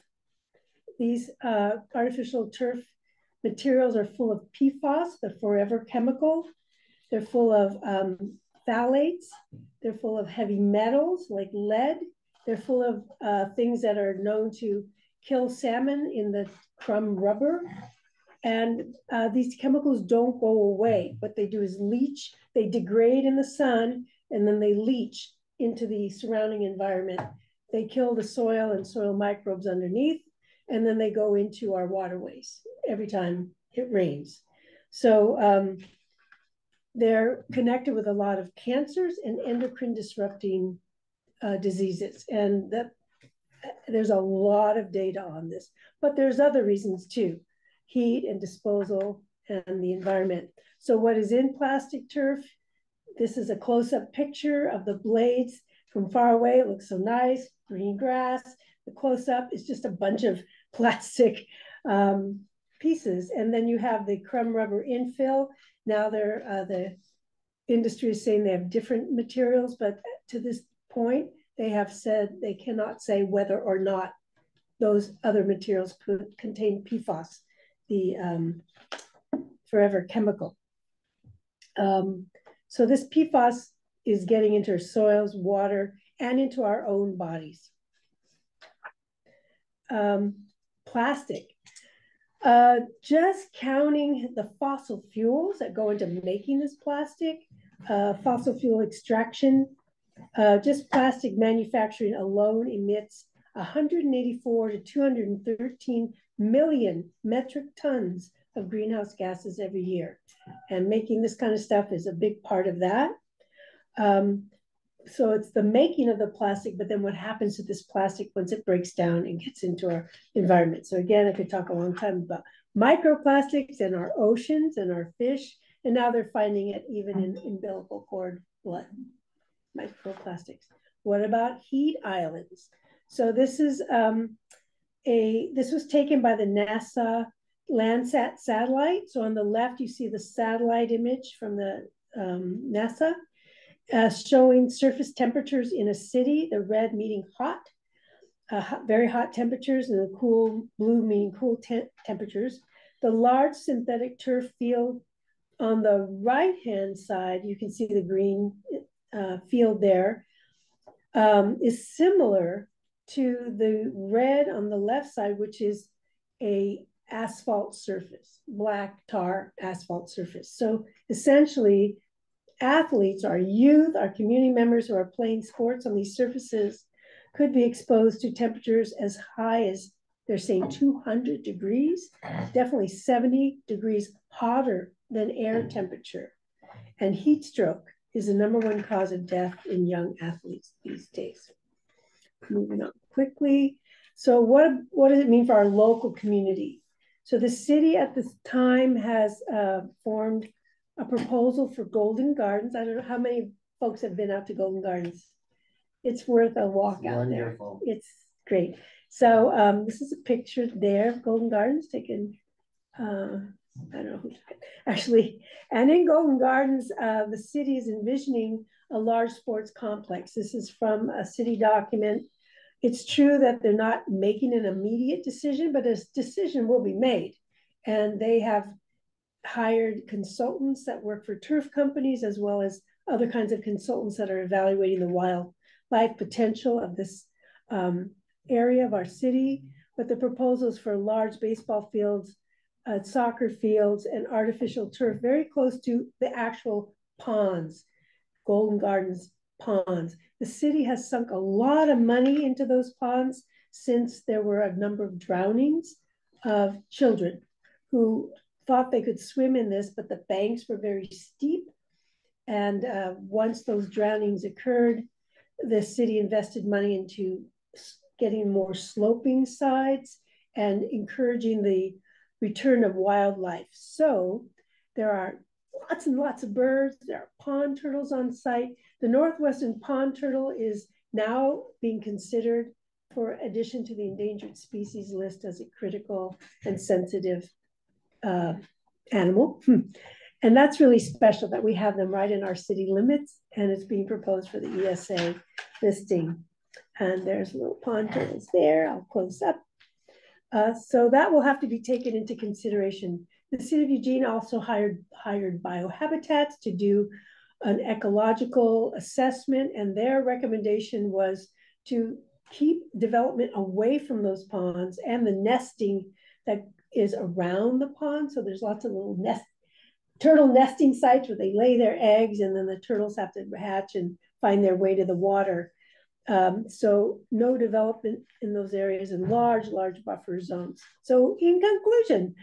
These artificial turf materials are full of PFAS, the forever chemical. They're full of phthalates. They're full of heavy metals like lead. They're full of things that are known to kill salmon in the crumb rubber. And these chemicals don't go away. What they do is leach. They degrade in the sun, and then they leach into the surrounding environment. They kill the soil and soil microbes underneath, and then they go into our waterways every time it rains. So they're connected with a lot of cancers and endocrine disrupting diseases. And there's a lot of data on this, but there's other reasons too. Heat and disposal and the environment. So what is in plastic turf? This is a close-up picture of the blades from far away. It looks so nice, green grass. The close-up is just a bunch of plastic pieces. And then you have the crumb rubber infill. Now the industry is saying they have different materials, but to this point, they have said they cannot say whether or not those other materials could contain PFAS, the forever chemical. So this PFAS is getting into our soils, water, and into our own bodies. Plastic. Just counting the fossil fuels that go into making this plastic, fossil fuel extraction, just plastic manufacturing alone emits 184 to 213 million metric tons of greenhouse gases every year. And making this kind of stuff is a big part of that. So it's the making of the plastic, but then what happens to this plastic once it breaks down and gets into our environment. So again, I could talk a long time about microplastics in our oceans and our fish, and now they're finding it even in umbilical cord blood, microplastics. What about heat islands? So this is this was taken by the NASA Landsat satellite. So on the left, you see the satellite image from the NASA showing surface temperatures in a city, the red meaning hot, very hot temperatures, and the cool blue meaning cool temperatures. The large synthetic turf field on the right-hand side, you can see the green field there, is similar to the red on the left side, which is a asphalt surface, black tar asphalt surface. So essentially, athletes, our youth, our community members who are playing sports on these surfaces could be exposed to temperatures as high as, they're saying 200 degrees, definitely 70 degrees hotter than air temperature. And heat stroke is the #1 cause of death in young athletes these days. Moving on quickly. So what does it mean for our local community? So the city at this time has formed a proposal for Golden Gardens. I don't know how many folks have been out to Golden Gardens. It's worth a walk out there. It's great. So this is a picture there of Golden Gardens taken, I don't know who took it, actually. And in Golden Gardens, the city is envisioning a large sports complex. This is from a city document. It's true that they're not making an immediate decision, but a decision will be made. And they have hired consultants that work for turf companies, as well as other kinds of consultants that are evaluating the wildlife potential of this area of our city. But the proposals for large baseball fields, soccer fields, and artificial turf very close to the actual ponds, Golden Gardens ponds. The city has sunk a lot of money into those ponds since there were a number of drownings of children who thought they could swim in this, but the banks were very steep. And once those drownings occurred, the city invested money into getting more sloping sides and encouraging the return of wildlife. So there are lots and lots of birds. There are pond turtles on site. The northwestern pond turtle is now being considered for addition to the endangered species list as a critical and sensitive animal. And that's really special that we have them right in our city limits, and it's being proposed for the ESA listing. And there's little pond turtles there. I'll close up. So that will have to be taken into consideration. The city of Eugene also hired biohabitats to do an ecological assessment, and their recommendation was to keep development away from those ponds and the nesting that is around the pond. So there's lots of little turtle nesting sites where they lay their eggs, and then the turtles have to hatch and find their way to the water. So no development in those areas, and large buffer zones. So in conclusion,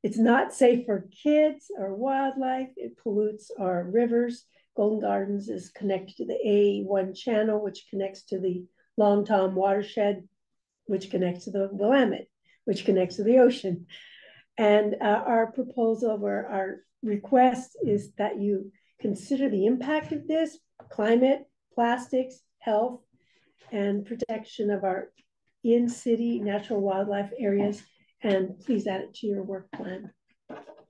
it's not safe for kids or wildlife. It pollutes our rivers. Golden Gardens is connected to the A1 channel, which connects to the Long Tom watershed, which connects to the Willamette, which connects to the ocean. And our proposal, or our request, is that you consider the impact of this: climate, plastics, health, and protection of our in-city natural wildlife areas, and please add it to your work plan.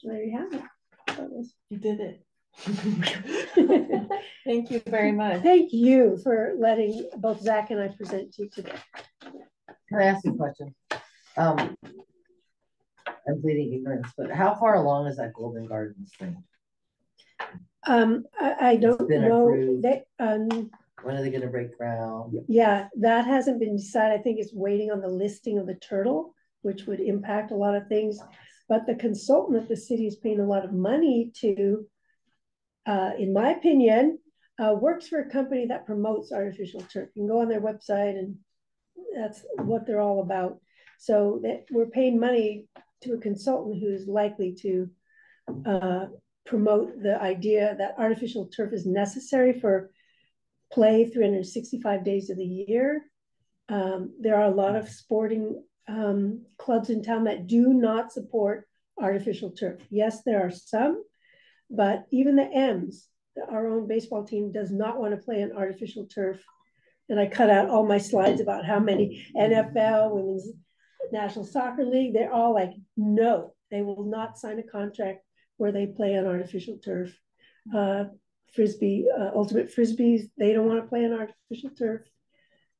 There you have it. You did it. Thank you very much. Thank you for letting both Zach and I present to you today. Can I ask you a question? I'm pleading ignorance, but how far along is that Golden Gardens thing? I don't know. When are they going to break ground? Yeah, that hasn't been decided. I think it's waiting on the listing of the turtle, which would impact a lot of things. But the consultant that the city is paying a lot of money to, in my opinion, works for a company that promotes artificial turf. You can go on their website, and that's what they're all about. So that we're paying money to a consultant who's likely to promote the idea that artificial turf is necessary for play 365 days of the year. There are a lot of sporting clubs in town that do not support artificial turf. Yes, there are some, but even the M's, our own baseball team, does not want to play on artificial turf And I cut out all my slides about how many NFL, Women's National Soccer League, they're all like, no, they will not sign a contract where they play on artificial turf. Frisbee, ultimate frisbees, they don't want to play on artificial turf.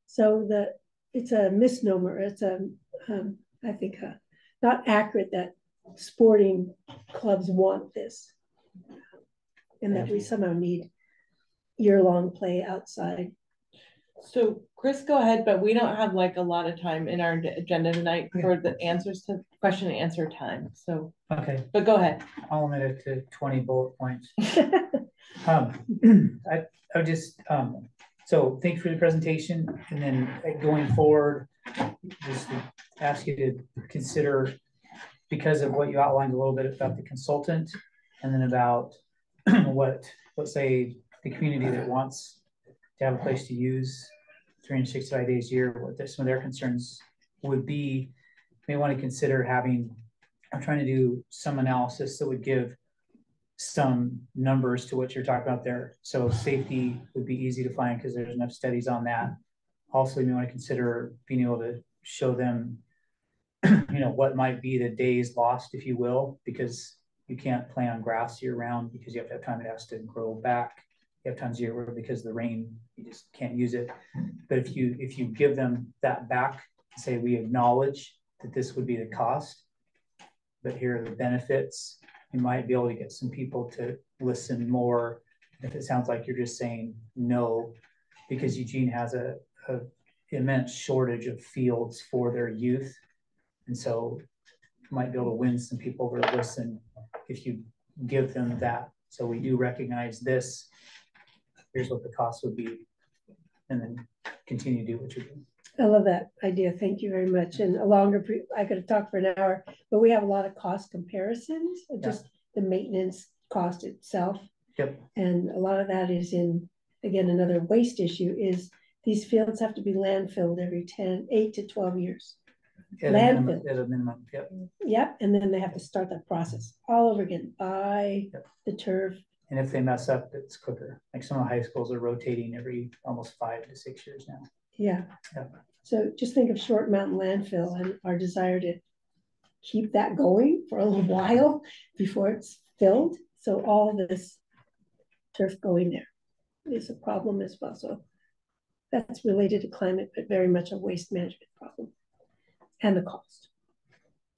So it's a misnomer. It's I think not accurate that sporting clubs want this, and that we somehow need year-long play outside. So Chris, go ahead, but we don't have like a lot of time in our agenda tonight for the answers to question and answer time. So, Okay, but go ahead. I'll limit it to 20 bullet points. I would just, so thank you for the presentation. And then going forward, just ask you to consider, because of what you outlined a little bit about the consultant, and then about what, let's say, the community that wants to have a place to use 365 days a year, what some of their concerns would be. May want to consider having, I'm trying to do some analysis that would give some numbers to what you're talking about there. So safety would be easy to find because there's enough studies on that. Also, you want to consider being able to show them, you know, what might be the days lost, if you will, because you can't play on grass year round because you have to have time it has to grow back. You have times a year where because of the rain, you just can't use it. But if you give them that back, say we acknowledge that this would be the cost, but here are the benefits, you might be able to get some people to listen more. If it sounds like you're just saying no, because Eugene has a immense shortage of fields for their youth. And so you might be able to win some people to listen if you give them that. So we do recognize this. Here's what the cost would be, and then continue to do what you're doing. I love that idea. Thank you very much. And a longer, I could have talked for an hour, but we have a lot of cost comparisons, just the maintenance cost itself. Yep. And a lot of that is in, again, another waste issue is these fields have to be landfilled every 8 to 12 years. At a minimum, yep. Yep, and then they have to start that process all over again, buy the turf. And if they mess up, it's quicker. Like some of the high schools are rotating every almost 5 to 6 years now. Yeah. So just think of Short Mountain landfill and our desire to keep that going for a little while before it's filled. So all this turf going there is a problem as well. So that's related to climate, but very much a waste management problem and the cost.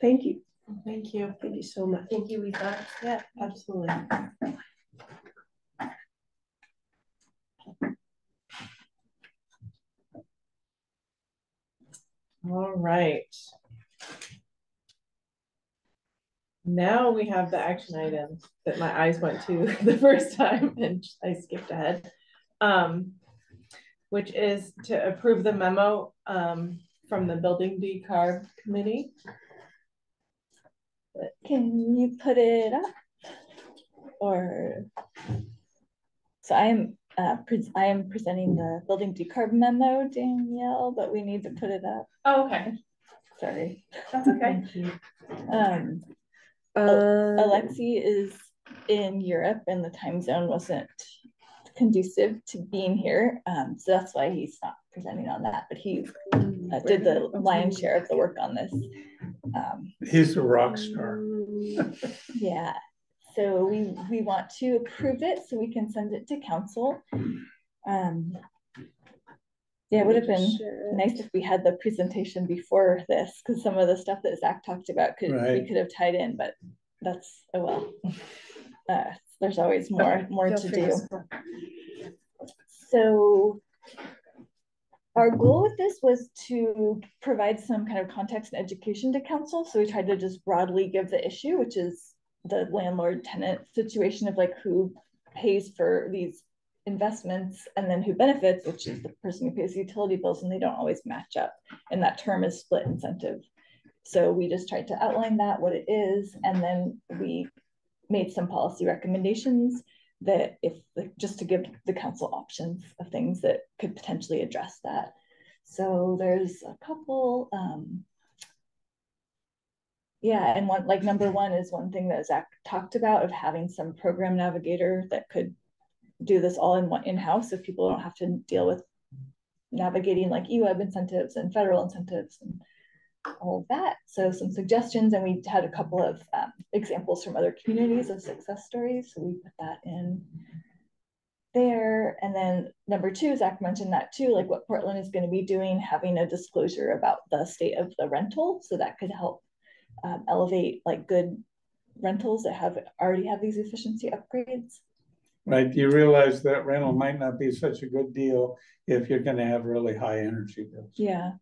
Thank you. Thank you. Thank you so much. Thank you, Lisa. Yeah, absolutely. All right. Now we have the action items that my eyes went to the first time and I skipped ahead, which is to approve the memo from the building decarb committee. Can you put it up? Or so I am presenting the building decarb memo, Danielle, but we need to put it up. Oh, okay. Sorry. That's okay. Alexi is in Europe and the time zone wasn't conducive to being here. So that's why he's not presenting on that, but he did the lion's share of the work on this. He's a rock star. Yeah. So we want to approve it so we can send it to council. Yeah, it would have been nice if we had the presentation before this, because some of the stuff that Zach talked about we could have tied in, but that's, oh well. There's always more to do. So our goal with this was to provide some kind of context and education to council. So we tried to just broadly give the issue, which is the landlord-tenant situation of like who pays for these investments and then who benefits, which is the person who pays the utility bills, and they don't always match up. And that term is split incentive. So we just tried to outline that, what it is, and then we made some policy recommendations that just to give the council options of things that could potentially address that. So there's a couple, yeah, and one, like number one is one thing that Zach talked about of having some program navigator that could do this all in house, so people don't have to deal with navigating like EWEB incentives and federal incentives and all of that. So some suggestions, and we had a couple of examples from other communities of success stories. So we put that in there. And then number two, Zach mentioned that too, like what Portland is going to be doing, having a disclosure about the state of the rental. So that could help elevate like good rentals that already have these efficiency upgrades. Right, you realize that rental might not be such a good deal if you're going to have really high energy bills. Yeah.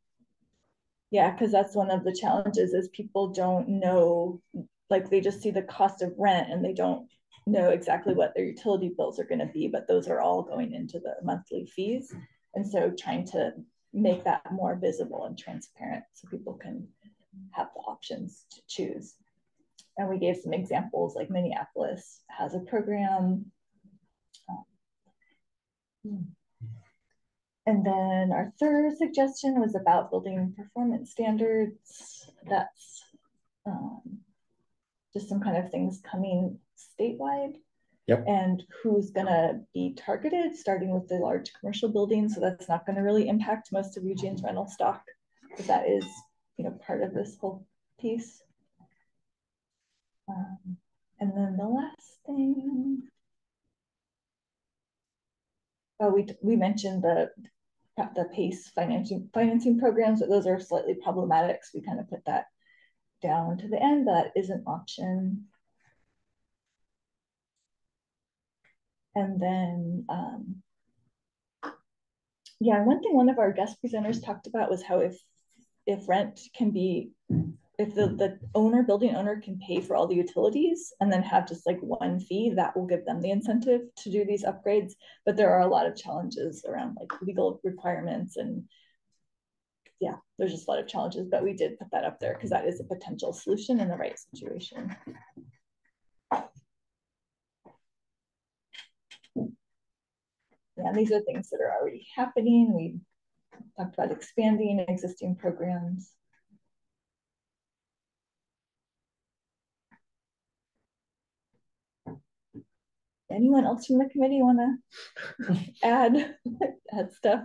Yeah, because that's one of the challenges is people don't know, like they just see the cost of rent and they don't know exactly what their utility bills are going to be, but those are all going into the monthly fees. And so trying to make that more visible and transparent so people can have the options to choose. And we gave some examples, like Minneapolis has a program. And then our third suggestion was about building performance standards. That's just some kind of things coming statewide. Yep. And who's gonna be targeted, starting with the large commercial buildings. So that's not gonna really impact most of Eugene's rental stock, but that is, you know, part of this whole piece. And then the last thing, oh, we mentioned the PACE financing programs, but those are slightly problematic. So we kind of put that down to the end. That is an option. And then, yeah, one thing one of our guest presenters talked about was how if rent can be, if the building owner can pay for all the utilities and then have just like one fee, that will give them the incentive to do these upgrades. But there are a lot of challenges around like legal requirements and yeah, there's just a lot of challenges, but we did put that up there because that is a potential solution in the right situation. Yeah, these are things that are already happening. We talked about expanding existing programs. Anyone else from the committee want to add stuff?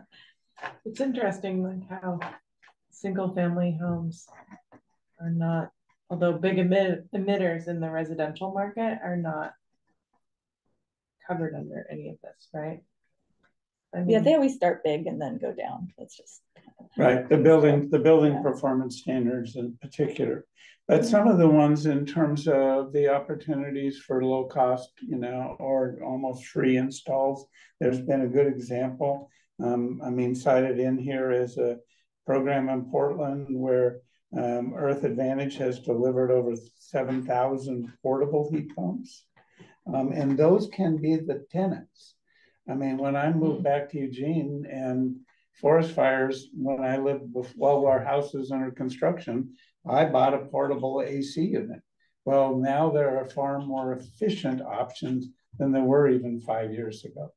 It's interesting like how single family homes are not, although big emitters in the residential market are not covered under any of this, right? I mean, yeah, they always start big and then go down. It's just right. The building performance standards in particular, but some of the ones in terms of the opportunities for low cost, you know, or almost free installs. There's been a good example. I mean, cited in here is a program in Portland where Earth Advantage has delivered over 7,000 portable heat pumps. And those can be the tenants. I mean, when I moved back to Eugene and forest fires, when I lived while our house was under construction, I bought a portable AC unit. Well, now there are far more efficient options than there were even 5 years ago.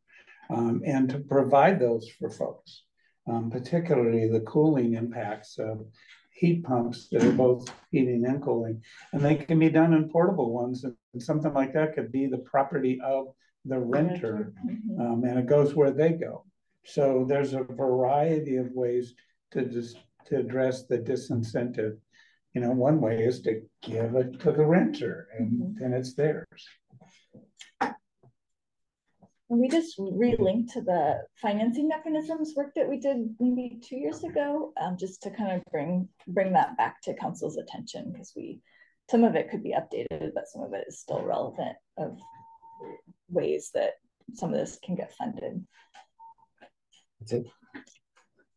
And to provide those for folks, particularly the cooling impacts of heat pumps that are both heating and cooling, and they can be done in portable ones, and something like that could be the property of the renter, and it goes where they go. So there's a variety of ways to address the disincentive. You know, one way is to give it to the renter, and then it's theirs. And we just relinked to the financing mechanisms work that we did maybe 2 years ago, just to kind of bring that back to council's attention, because some of it could be updated, but some of it is still relevant of ways that some of this can get funded. That's it.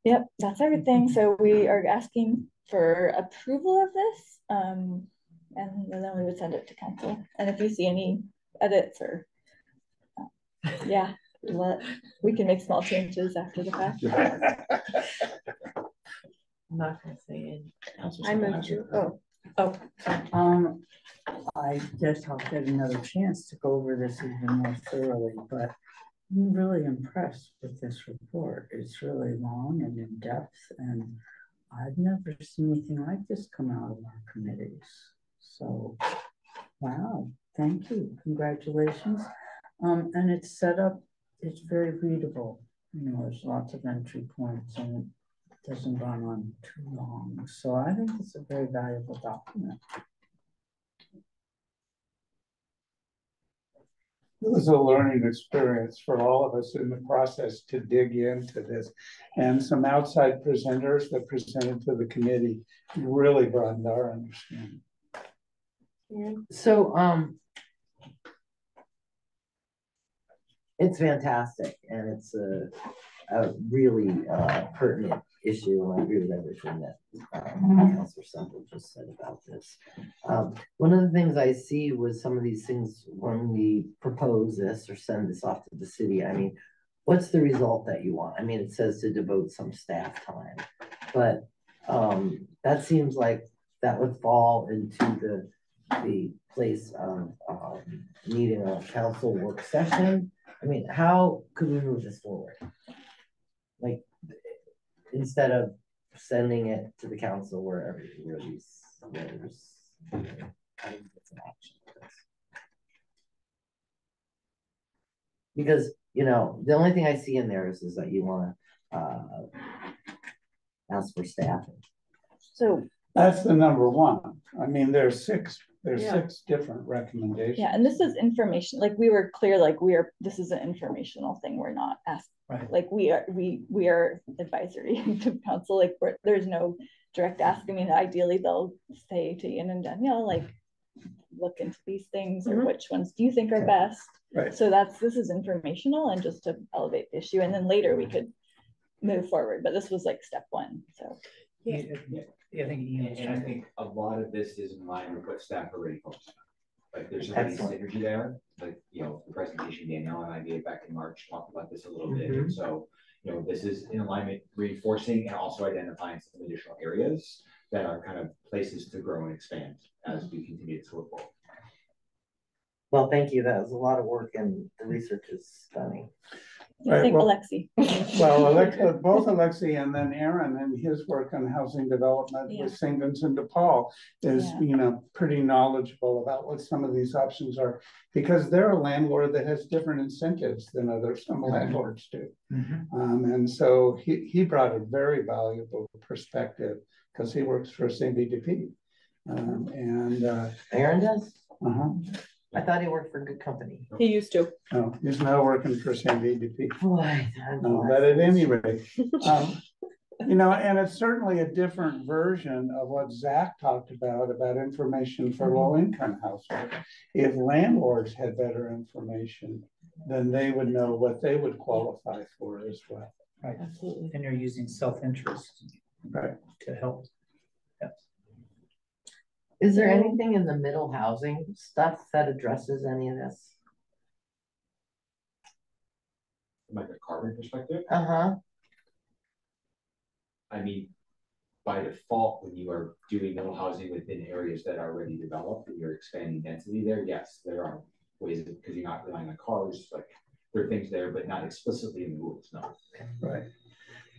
Yep, that's everything. So we are asking for approval of this, and then we would send it to council. And if you see any edits or yeah, we can make small changes after the fact. I'm not gonna say it. I moved to. I guess I'll get another chance to go over this even more thoroughly, but I'm really impressed with this report. It's really long and in depth, and I've never seen anything like this come out of our committees. So, wow, thank you, congratulations. And it's set up, it's very readable. you know, there's lots of entry points and it doesn't run on too long. So I think it's a very valuable document. It was a learning experience for all of us in the process to dig into this. And some outside presenters that presented to the committee really broadened our understanding. So it's fantastic, and it's a really pertinent issue, and I agree with everything that Councilor Semple just said about this. One of the things I see was some of these things when we propose this or send this off to the city. I mean, what's the result that you want? I mean, it says to devote some staff time, but that seems like that would fall into the place of needing a council work session. I mean, how could we move this forward? Like, instead of sending it to the council where there's how do you get some action for this? Because, you know, the only thing I see in there is that you want to ask for staffing. So that's the number one. I mean, there's six different recommendations. Yeah, and this is information. Like, we were clear, like, this is an informational thing. We're not asking, right. Like, we are advisory to council. Like, there's no direct ask. I mean, ideally they'll say to Ian and Danielle, like, look into these things, or which ones do you think are best. Right. So this is informational and just to elevate the issue, and then later we could move forward. But this was like step one. So yeah, I think Ian, and I think a lot of this is in line with what staff already focused on. Like, there's already synergy there. Like, you know, the presentation Danielle and I gave back in March talked about this a little bit. And so, you know, this is in alignment, reinforcing and also identifying some additional areas that are kind of places to grow and expand as we continue to move forward. Well, thank you. That was a lot of work, and the research is stunning. I think Alexi. Well, both Alexi and then Aaron and his work on housing development with St. Vincent de Paul is, you know, pretty knowledgeable about what some of these options are, because they're a landlord that has different incentives than some landlords do. And so he brought a very valuable perspective because he works for St. VDP. Aaron does? Uh-huh. I thought he worked for good company. He used to. No, he's now working for St. VDP. Boy, but at any rate, you know, and it's certainly a different version of what Zach talked about information for low-income households. If landlords had better information, then they would know what they would qualify for as well. Right. Absolutely. And you're using self-interest, right, to help. Yes. Is there anything in the middle housing stuff that addresses any of this? From like a carbon perspective? Uh-huh. I mean, by default, when you are doing middle housing within areas that are already developed and you're expanding density there, yes, there are ways, because you're not relying on cars, like there are things there, but not explicitly in the rules, no. Right.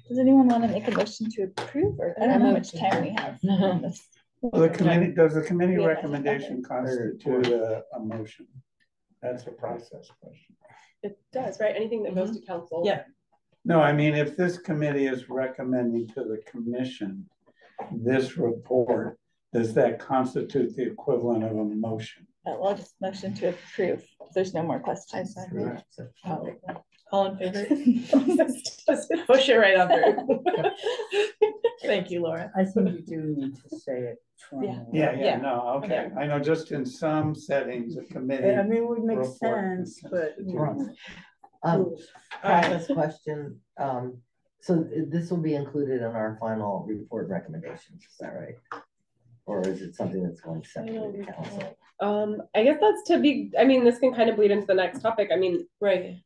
Does anyone want to make a motion to approve, or I don't know how much time we have on this? Well, does the committee recommendation constitute a motion? That's a process question. It does, right? Anything that goes to council. Yeah. No, I mean, if this committee is recommending to the commission this report, does that constitute the equivalent of a motion? Well, I'll just motion to approve. If there's no more questions. All in favor? Just push it right up there. Thank you, Laura. I think you do need to say it. Yeah, no, okay. I know just in some settings, a committee. I mean, it would make sense, but. Process question. So this will be included in our final report recommendations, is that right? Or is it something that's going separately to council? I guess that's to be, I mean, this can kind of bleed into the next topic. I mean, would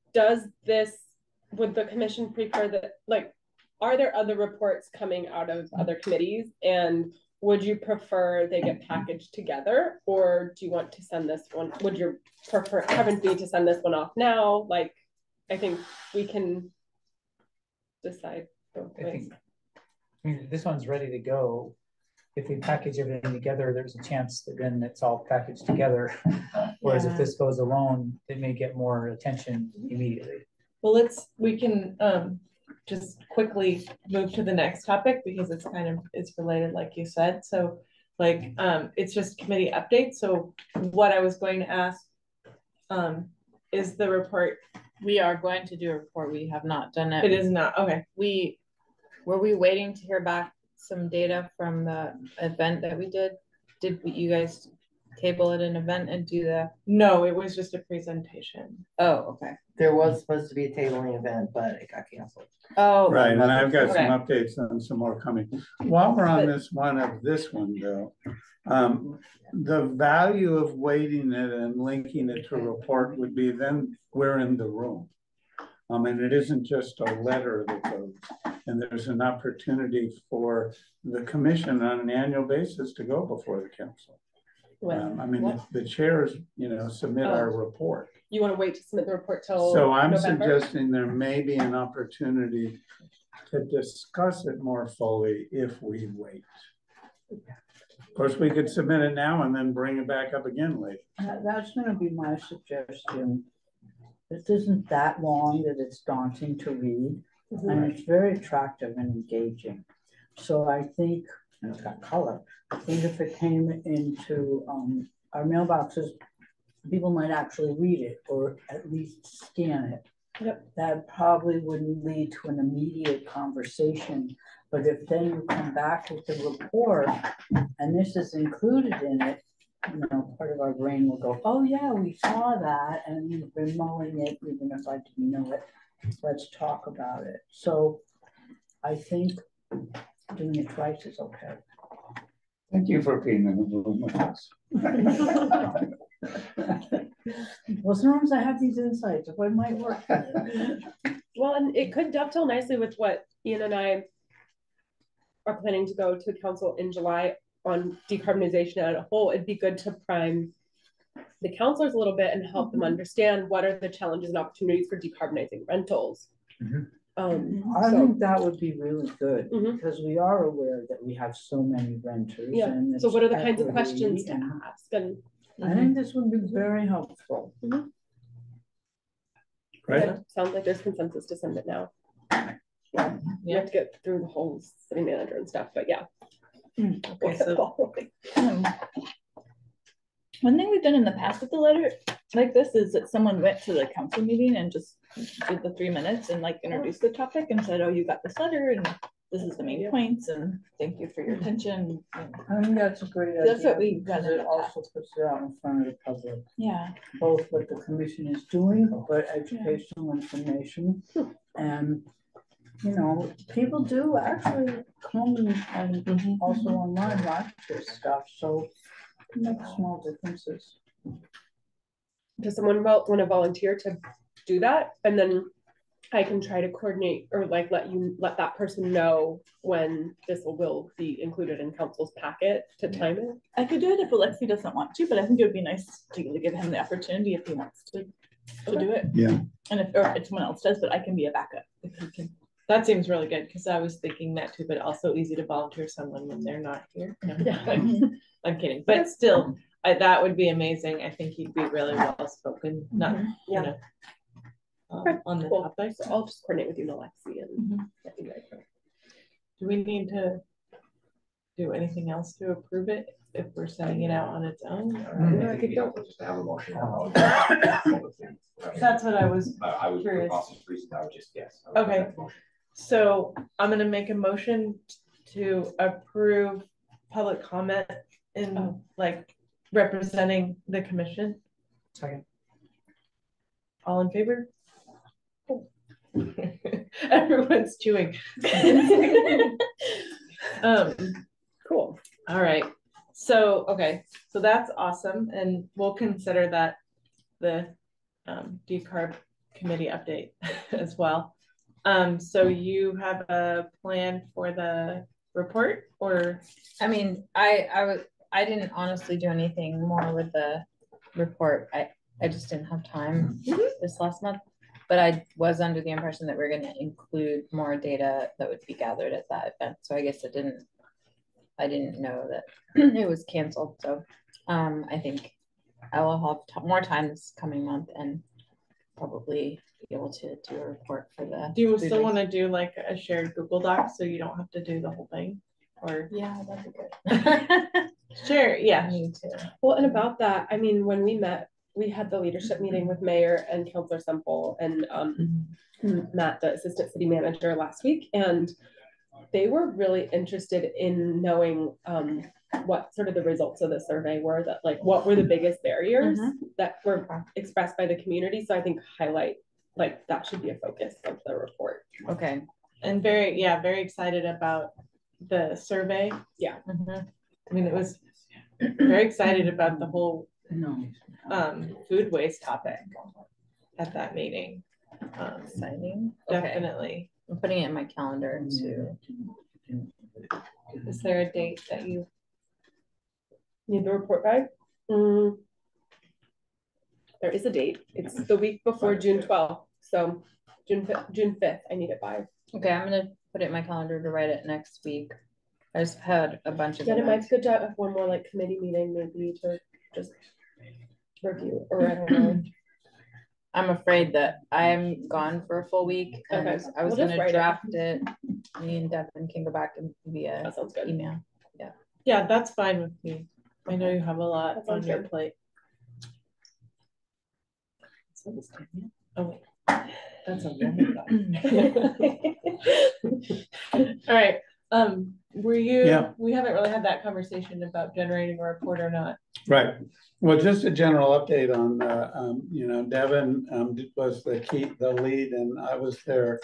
the commission prefer that, like, are there other reports coming out of other committees, and would you prefer they get packaged together, or do you want to send this one? Would you prefer haven't be to send this one off now? Like, I think we can decide both ways. I mean, this one's ready to go. If we package everything together, there's a chance that then it's all packaged together. Whereas if this goes alone, it may get more attention immediately. Well, we can just quickly move to the next topic because it's related, like you said. So like it's just committee updates. So what I was going to ask is the report. We are going to do a report. We have not done it. It is not, okay. Were we waiting to hear back some data from the event that we did? Did you guys table at an event and do the? No, it was just a presentation. Oh, okay. There was supposed to be a tabling event, but it got canceled. Oh, Right, and I've got some okay. updates and some more coming. While we're on this one though, the value of weighting it and linking it to a report would be then we're in the room. And it isn't just a letter that goes, and there's an opportunity for the commission on an annual basis to go before the council. I mean, the chairs, submit our report. You want to wait to submit the report till So I'm November? suggesting there may be an opportunity to discuss it more fully if we wait. Of course, we could submit it now and then bring it back up again later. That's going to be my suggestion. This isn't that long that it's daunting to read, and it's very attractive and engaging. So I think, and it's got color, I think if it came into our mailboxes, people might actually read it or at least scan it. Yep. That probably wouldn't lead to an immediate conversation. But if then you come back with the report and this is included in it, part of our brain will go, oh yeah, we saw that and we've been mulling it, even if I didn't know it. Let's talk about it. So I think doing it twice is okay. Thank you for being in the room with us. Well, sometimes I have these insights of what might work. Well, and it could dovetail nicely with what Ian and I are planning to go to council in July on decarbonization as a whole. It'd be good to prime the councilors a little bit and help them understand what are the challenges and opportunities for decarbonizing rentals. I think that would be really good because we are aware that we have so many renters. Yeah. And so what are the kinds of questions to ask? And I think this would be very helpful. Right. Yeah, sounds like there's consensus to send it now. Yeah, you have to get through the whole city manager and stuff, but yeah. Okay, so one thing we've done in the past with the letter like this is that someone went to the council meeting and just did the 3 minutes and like introduced the topic and said, oh, you got this letter and this is the main points and thank you for your attention. I think that's a great idea. That's what we've done. It also puts it out in front of the public. Yeah. Both what the commission is doing, but educational information. And, people do actually come and also online watch this stuff. So it makes small differences. Does someone want to volunteer to do that? And then I can try to coordinate or like let that person know when this will be included in council's packet to time it. I could do it if Alexi doesn't want to, but I think it would be nice to give him the opportunity if he wants to do it. Yeah. And if someone else does, but I can be a backup if he can. that seems really good because I was thinking that too, but also easy to volunteer someone when they're not here. No, I'm kidding, but still, that would be amazing. I think he'd be really well spoken. Not on the topic. So I'll just coordinate with you and Alexi and get you guys know. Do we need to do anything else to approve it if we're sending it out on its own? Or I think just have a motion. That's what I was I would, curious. for process reasons, I would just guess. Okay. So I'm going to make a motion to approve public comment in like representing the commission. Second. All in favor? Everyone's chewing. Cool. All right. So, okay. So that's awesome. And we'll consider that the decarb committee update as well. So you have a plan for the report, or? I mean, I didn't honestly do anything more with the report. I just didn't have time this last month, but I was under the impression that we're going to include more data that would be gathered at that event. So I guess I didn't know that it was canceled. So I think I will have more time this coming month and probably be able to do a report for the. Do you still want to do like a shared Google Doc so you don't have to do the whole thing? Or yeah, that'd be good. Sure, yeah. Me too. Well, and about that, I mean, when we met, we had the leadership meeting with Mayor and Councilor Semple and Matt, the assistant city manager, last week, and they were really interested in knowing what sort of the results of the survey were, that like what were the biggest barriers that were expressed by the community. So I think highlight like that should be a focus of the report. Okay. And very excited about the survey. Yeah. I mean, it was very excited about the whole food waste topic at that meeting. Exciting. Definitely. Okay. I'm putting it in my calendar too. Is there a date that you need the report by? There is a date. It's the week before June 12th. So June 5th, I need it by. Okay, I'm gonna put it in my calendar to write it next week. I just had a bunch of. Yeah, it might be good to have one more like committee meeting, maybe to just review, or I don't know. I'm afraid that I'm gone for a full week, and okay. I was gonna draft it. Me and Devin can go back and via that sounds good. Email. Yeah. Yeah, that's fine with me. I know you have a lot on your plate. Oh wait. That's okay. All right. Were you? Yeah. We haven't really had that conversation about generating a report or not. Right. Well, just a general update on, you know, Devin was the lead, and I was there.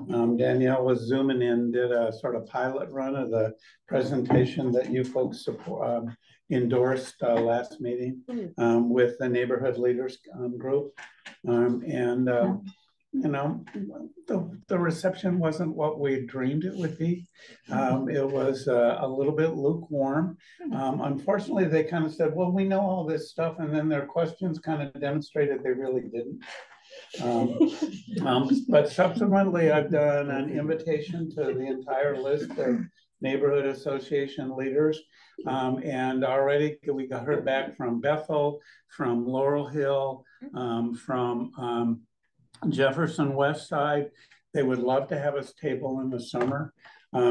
Danielle was zooming in, did a sort of pilot run of the presentation that you folks support, endorsed last meeting with the neighborhood leaders group, you know, the reception wasn't what we dreamed it would be. It was a little bit lukewarm. Unfortunately, they kind of said, well, we know all this stuff, and then their questions kind of demonstrated they really didn't. But subsequently, I've done an invitation to the entire list of neighborhood association leaders. And already we got heard back from Bethel, from Laurel Hill, from Jefferson West Side. They would love to have us table in the summer.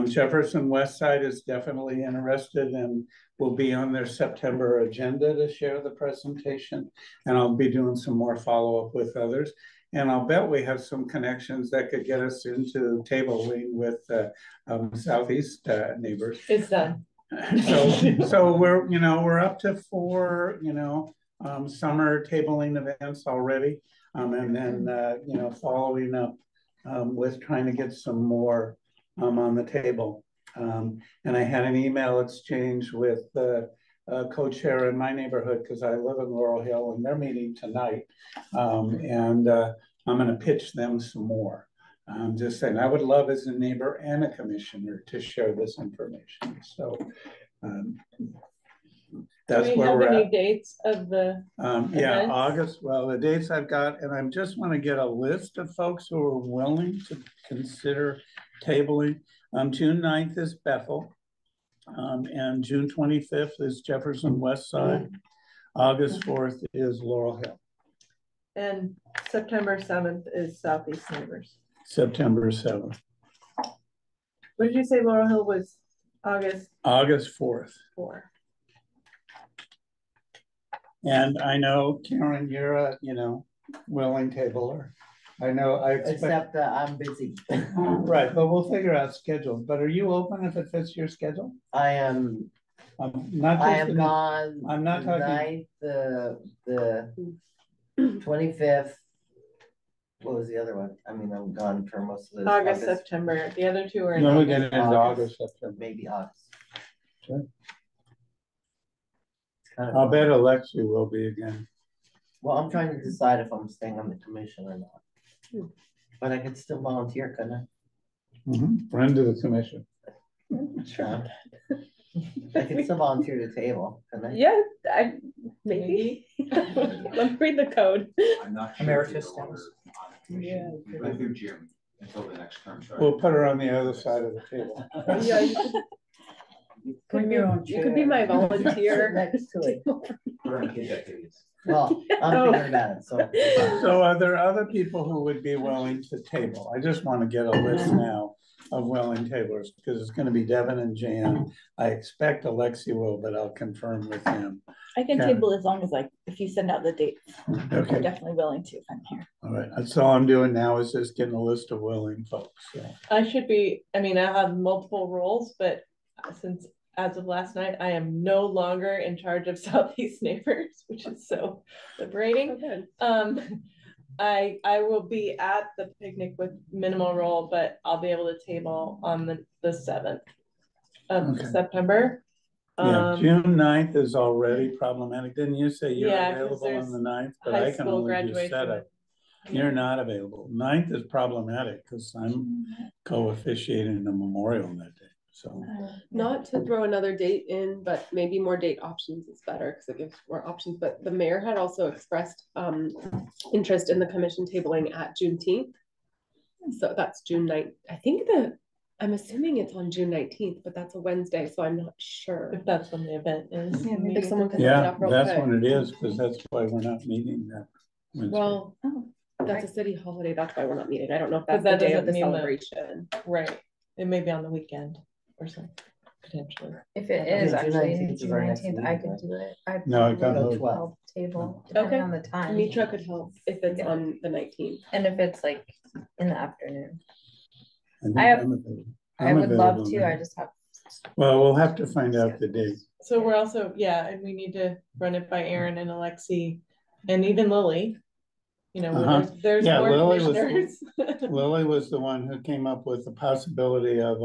Jefferson West Side is definitely interested and will be on their September agenda to share the presentation. And I'll be doing some more follow-up with others. And I'll bet we have some connections that could get us into tabling with Southeast neighbors. It's done. So we're up to 4, summer tabling events already. And then, following up with trying to get some more on the table. And I had an email exchange with the co-chair in my neighborhood because I live in Laurel Hill, and they're meeting tonight. And I'm going to pitch them some more. I'm just saying, I would love as a neighbor and a commissioner to share this information. So that's where we're at. Any dates of the yeah, events? August. Well, the dates I've got, and I just want to get a list of folks who are willing to consider tabling. June 9th is Bethel, and June 25th is Jefferson West Side. August 4th is Laurel Hill. And September 7th is Southeast Neighbors. September 7th. What did you say Laurel Hill was? August 4th. 4. And I know, Karen, you're a, willing tabler. I know I expect... Except I'm busy. Right, but we'll figure out schedules. But are you open if it fits your schedule? I am. Not I am gone. I'm not talking. The 25th. What was the other one? I mean, I'm gone for most of this. August, September. The other two are in we get into August, September. Maybe August. Sure. I'll bet Alexi will be again. Well, I'm trying to decide if I'm staying on the commission or not. But I could still volunteer, couldn't I? Friend of the commission. Sure. I could still volunteer to table, couldn't I? Yeah, maybe. Let me read the code. I'm not sure. Emeritus status. Yeah. Right through June until the next term starts. We'll put her on the other side of the table. Yeah, you could... Bring your own You chair. could be my volunteer. Next to it. We're on kids' activities. Well, I'm thinking about it, so. So are there other people who would be willing to table? I just want to get a list now of willing tablers, because it's going to be Devin and Jan. I expect Alexi will, but I'll confirm with him. I can Okay. table as long as if you send out the dates. Okay. I'm definitely willing to if I'm here. All right, that's all I'm doing now is just getting a list of willing folks, so. I should be, I mean, I have multiple roles, but since as of last night, I am no longer in charge of Southeast Neighbors, which is so liberating. I will be at the picnic with minimal role, but I'll be able to table on the 7th of September. Yeah, June 9th is already problematic. Didn't you say you're available on the 9th? But I can only do setup. You're not available. 9th is problematic because I'm co-officiating the memorial that day. So not to throw another date in, but maybe more date options is better because it gives more options. But the mayor had also expressed interest in the commission tabling at Juneteenth. So that's June 9th. I'm assuming it's on June 19th, but that's a Wednesday, so I'm not sure if that's when the event is. If someone can that's when it is, because that's why we're not meeting that Wednesday. Well, that's a city holiday. That's why we're not meeting. I don't know if that's the day of the celebration. Right. It may be on the weekend or something, potentially. If it is actually June 19th, I could do it. I could go 12 table, depending on the time. Mitra could help if it's on the 19th. And if it's like in the afternoon. I would love to, I just have. Well, we'll have to find out the date. So we're also, and we need to run it by Aaron and Alexi and even Lily. You know, there's more commissioners. Lily was the one who came up with the possibility of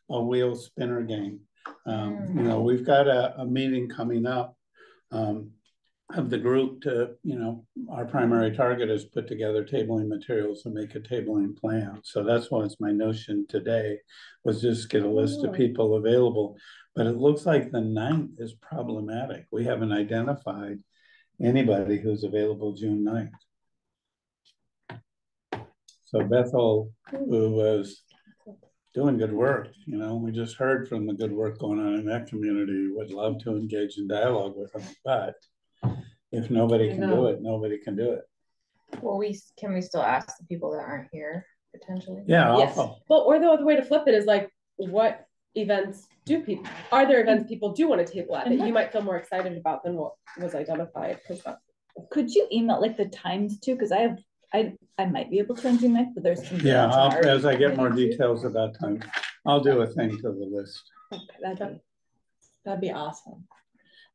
a wheel spinner game. You know, we've got a meeting coming up of the group to, you know, our primary target is put together tabling materials and make a tabling plan. So that's what my notion today was, just get a list of people available. But it looks like the 9th is problematic. We haven't identified anybody who's available June 9th. So Bethel, who was doing good work, you know, we just heard from the good work going on in that community, would love to engage in dialogue with them, but if nobody can do it, nobody can do it. Well, can we still ask the people that aren't here potentially? Yeah. Yes. Well, or the other way to flip it is like, what events are there events people do want to table at that you might feel more excited about than what was identified? Could you email like the times too? Because I might be able to on June 9th, but there's some. As I get more details about time, I'll do a thing to the list. Okay, that'd be awesome.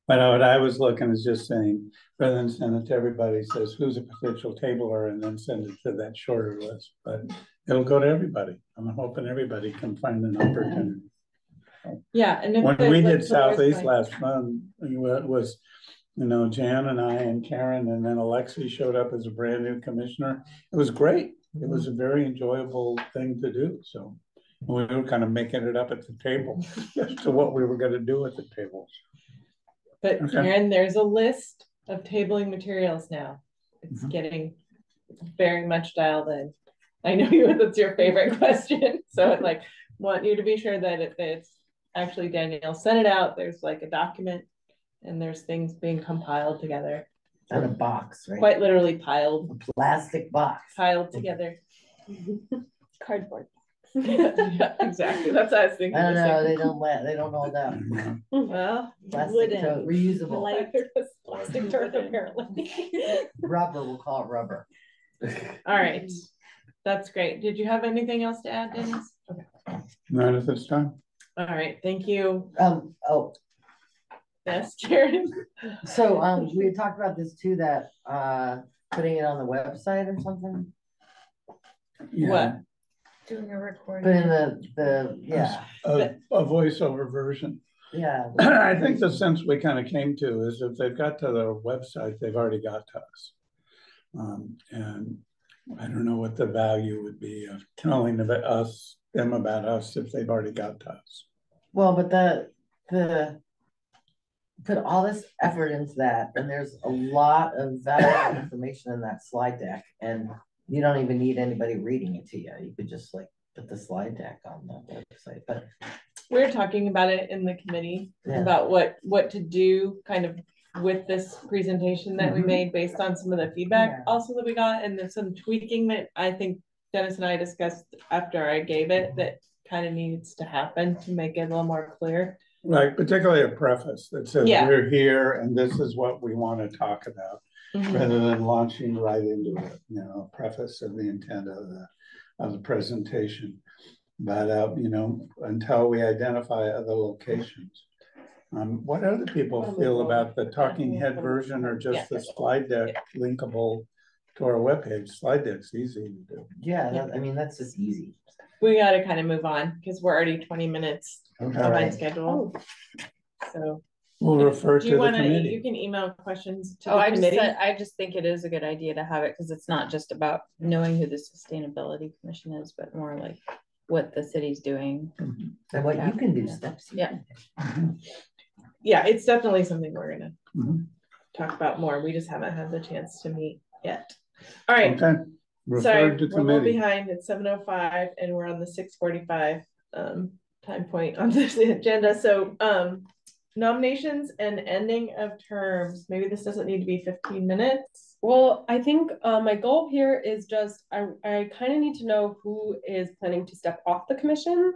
But what I was looking is just saying, rather than send it to everybody, says who's a potential tabler, and then send it to that shorter list. But it'll go to everybody. I'm hoping everybody can find an opportunity. Yeah, and when we did Southeast last month, it was, you know, Jan and I and Karen, and then Alexi showed up as a brand new commissioner. It was great. It was a very enjoyable thing to do. So we were kind of making it up at the table as to what we were going to do at the tables. But Karen, there's a list of tabling materials now. It's getting very much dialed in. I know that's your favorite question. So I like want you to be sure that it's actually Danielle sent it out. There's like a document and there's things being compiled together. And a box, right? Quite literally piled. A plastic box. Piled together. Cardboard. Yeah, exactly. That's what I was thinking. I don't know. They don't hold out. Well, plastic tote, reusable. Plastic tote, apparently. Rubber, we'll call it rubber. All right. That's great. Did you have anything else to add, Dennis? Okay. Not at this time. All right. Thank you. Yes, Karen. So we had talked about this too, that putting it on the website or something. Yeah. What? Doing a recording. Put in a voiceover version. Yeah. I think the sense we kind of came to is if they've got to their website, they've already got to us. And I don't know what the value would be of telling them about us if they've already got to us. Well, but the put all this effort into that, and there's a lot of valuable information in that slide deck, and you don't even need anybody reading it to you. You could just like put the slide deck on the website. But We were talking about it in the committee Yeah. about what to do kind of with this presentation that we made based on some of the feedback also that we got, and then some tweaking that I think Dennis and I discussed after I gave it that kind of needs to happen to make it a little more clear. Like particularly a preface that says we're here and this is what we want to talk about, rather than launching right into it. You know, a preface of the intent of the presentation. But you know, until we identify other locations. What other people feel about the talking head version or just the slide deck linkable to our webpage? Slide deck's easy to do. Yeah, I mean, that's just easy. We got to kind of move on because we're already 20 minutes behind schedule. So we'll refer to the committee. You can email questions to the committee. I just think it is a good idea to have it because it's not just about knowing who the Sustainability Commission is, but more like what the city's doing. And what you can do, steps. Yeah, it's definitely something we're gonna talk about more. We just haven't had the chance to meet yet. All right. Okay. Sorry, we're a little behind. It's 7:05 and we're on the 6:45 time point on this agenda. So nominations and ending of terms. Maybe this doesn't need to be 15 minutes. Well, I think my goal here is just I kind of need to know who is planning to step off the commission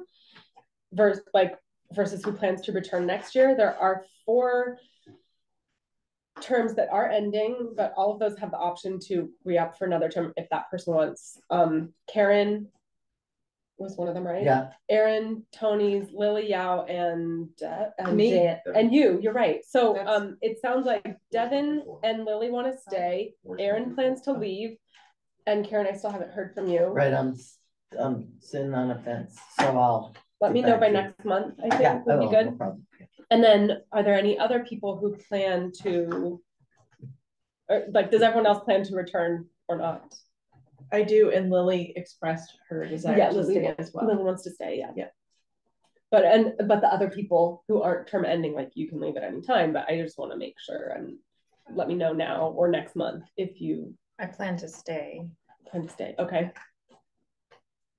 versus who plans to return next year. There are 4 terms that are ending, but all of those have the option to re-up for another term if that person wants. Karen was one of them, right? Yeah. Aaron, Tony's, Lily Yao, and me. And you're right. So it sounds like Devin and Lily want to stay. Aaron plans to leave. And Karen, I still haven't heard from you. Right, I'm sitting on a fence, so I'll let me know by next month. I think would be good. No, and then, are there any other people who plan to, or, like, does everyone else plan to return or not? I do, and Lily expressed her desire to stay as well. Lily wants to stay, yeah. But the other people who aren't term ending, like, you can leave at any time. But I just want to make sure and let me know now or next month if you. I plan to stay. Okay.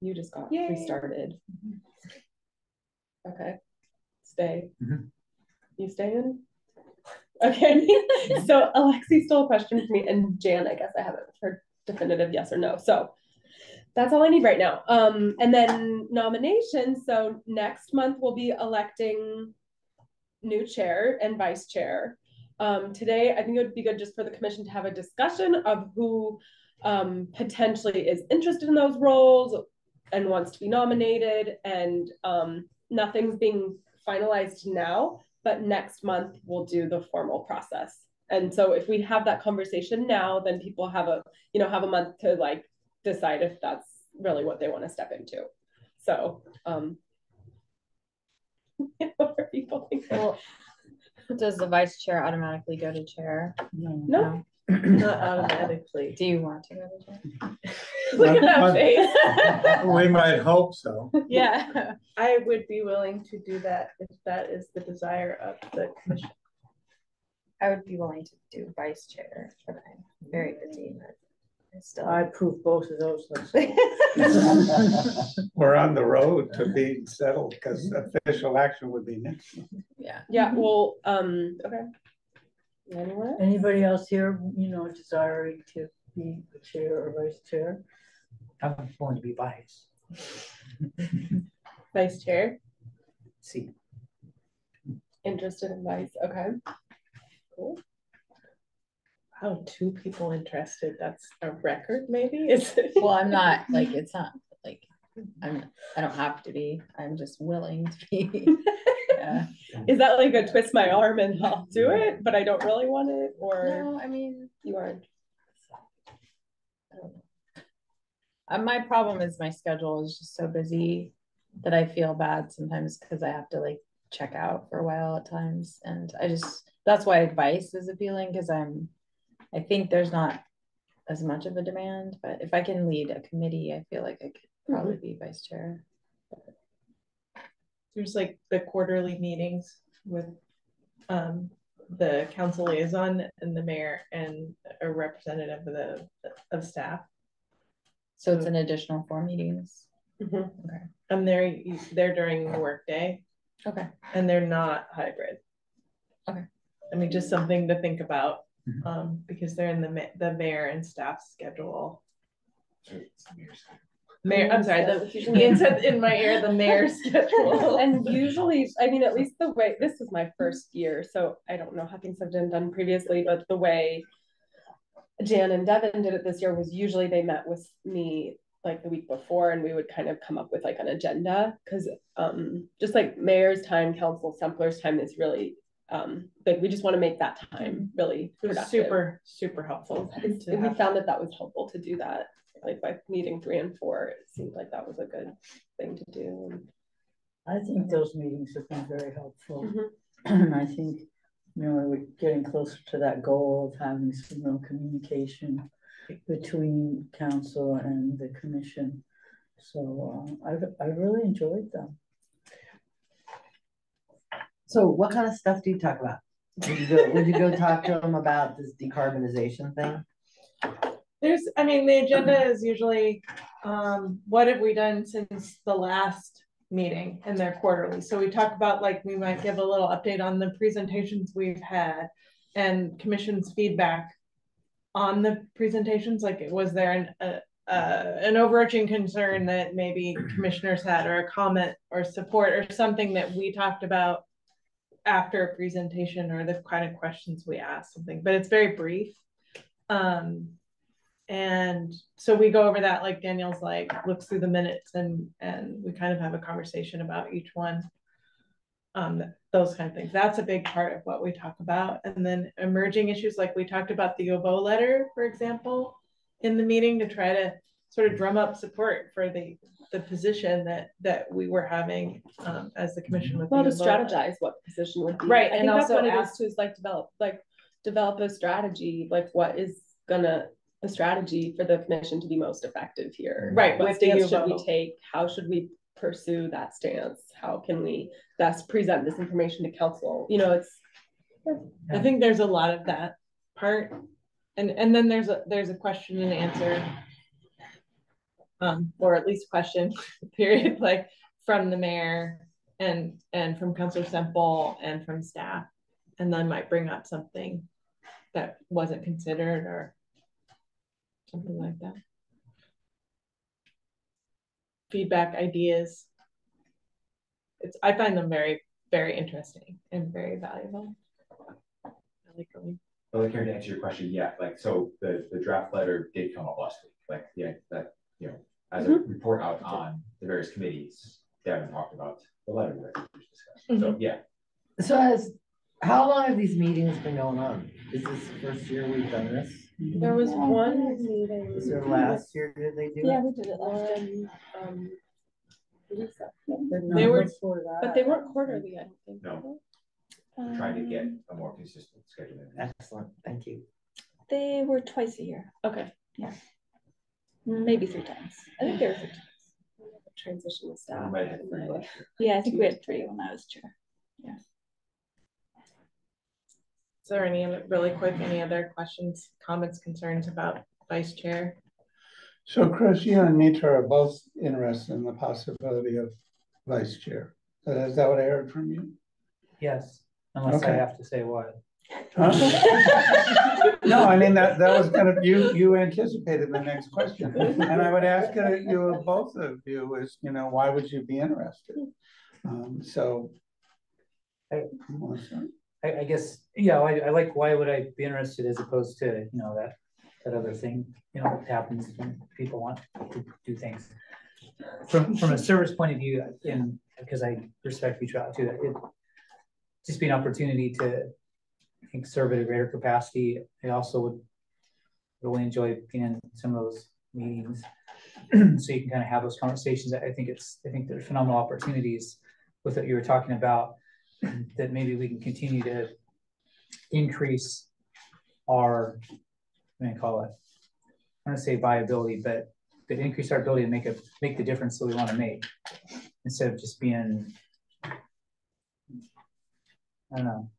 You just got restarted. Okay. Stay. You staying? Okay. So Alexi stole a question for me, and Jan, I guess I haven't heard definitive yes or no. So that's all I need right now. And then nominations. So next month we'll be electing new chair and vice chair. Today, I think it would be good just for the commission to have a discussion of who potentially is interested in those roles and wants to be nominated, and nothing's being finalized now, but next month we'll do the formal process. And so if we have that conversation now, then people have a month to like decide if that's really what they want to step into. So what are people thinking? Well, does the vice chair automatically go to chair? No. Not automatically. Do you want to go to chair? Look at that face. We might hope so. Yeah. I would be willing to do that if that is the desire of the commission. I would be willing to do vice chair, but I'm very busy. But I approve both of those. We're on the road to being settled because official action would be next month. Yeah. Well, okay. Anyone? Anybody else here, desiring to be the chair or vice chair? I'm going to be vice. Vice chair. See. Interested in vice. Okay. Cool. Wow, 2 people interested. That's a record, maybe? Well, I'm not like it's not like I don't have to be. I'm just willing to be. Yeah. Is that like a twist my arm and I'll do it, but I don't really want it? Or no, I mean you aren't. I don't know. My problem is my schedule is just so busy that I feel bad sometimes because I have to like check out for a while at times, and that's why advice is appealing because I think there's not as much of a demand, but if I can lead a committee, I feel like I could probably be vice chair. There's like the quarterly meetings with the council liaison and the mayor and a representative of staff. So it's an additional 4 meetings. Okay. And they're during the work day. Okay. And they're not hybrid. Okay. I mean, just something to think about, because they're in the mayor and staff schedule. Mayor, I'm sorry, Ian said in my ear, the mayor's schedule. And usually, I mean, at least the way, this is my first year, so I don't know how things have been done previously, but the way Jan and Devin did it this year was usually they met with me like the week before, and we would kind of come up with like an agenda, because just like mayor's time, council sampler's time is really like we just want to make that time really productive. Super helpful. We found that was helpful to do that, like by meeting 3 and 4. It seemed like that was a good thing to do. I think those meetings have been very helpful. And I think, you know, we're getting closer to that goal of having some real communication between council and the commission. So I really enjoyed them. So what kind of stuff do you talk about? Would you go talk to them about this decarbonization thing? I mean, the agenda is usually, what have we done since the last meeting, and they're quarterly. So we talk about, like, we might give a little update on the presentations we've had and commission's feedback on the presentations. Like, was there an overarching concern that maybe commissioners had, or a comment or support or something that we talked about after a presentation, or the kind of questions we asked, something, but it's very brief. And so we go over that, like Daniel's like looks through the minutes, and we kind of have a conversation about each one. Those kind of things. That's a big part of what we talk about. And then emerging issues, like we talked about the UVO letter, for example, in the meeting, to try to sort of drum up support for the position that we were having as the commission with to strategize what the position would be. Right. I think that's one of those too, is like develop a strategy, like what is the strategy for the commission to be most effective here. Right. What stance should we take? How should we pursue that stance? How can we best present this information to council? You know, I think there's a lot of that part. And then there's a question and answer, or at least question period, like from the mayor and from Councilor Semple and from staff, and then might bring up something that wasn't considered or something like that. Feedback, ideas. I find them very, very interesting and very valuable. I like them. Well, Karen, to answer your question, yeah, like, so the draft letter did come up last week. Like, yeah, that, you know, as a report out on the various committees, Devin talked about the letter that we discussed. So yeah. So how long have these meetings been going on? Is this the first year we've done this? There was one meeting. Was there last year? Did they do it? Yeah, we did it last year. They were, but they weren't quarterly, I don't think. No. Trying to get a more consistent schedule. Excellent, thank you. They were twice a year. Okay. Yeah. Maybe 3 times. I think there were 3 times. Transition with staff. Yeah, I think we had 3 when I was chair. Yeah. Is there any other questions, comments, concerns about vice chair? So Chris, you and Mitra are both interested in the possibility of vice chair. Is that what I heard from you? Yes, unless I have to say what. Huh? No, I mean, that was kind of, you anticipated the next question. And I would ask you, both of you, is, you know, why would you be interested? I guess, yeah, I like, why would I be interested, as opposed to, you know, that other thing, you know, that happens when people want to do things. From a service point of view, and because I respect mutuality too, it just be an opportunity to, I think, serve at a greater capacity. I also would really enjoy being in some of those meetings, so you can kind of have those conversations. I think there's phenomenal opportunities with what you were talking about, that maybe we can continue to increase our, I'm going to call it, I want to say viability, but increase our ability to make the difference that we want to make, instead of just being, I don't know.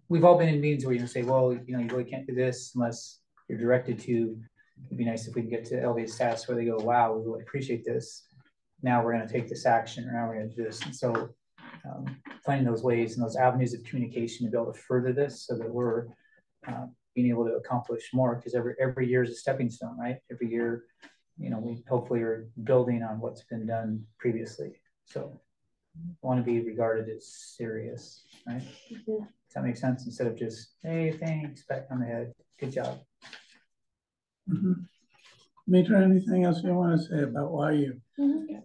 We've all been in meetings where you say, well, you know, you really can't do this unless you're directed to. It'd be nice if we can get to elevated status where they go, wow, we really appreciate this. Now we're going to take this action, or now we're going to do this. And so finding those ways and those avenues of communication to be able to further this so that we're being able to accomplish more, because every year is a stepping stone, right? Every year, you know, we hopefully are building on what's been done previously. So I want to be regarded as serious, right? Mm-hmm. Does that make sense? Instead of just, hey, thanks, pat on the head, good job. Mm-hmm. Mitra, anything else you want to say about why you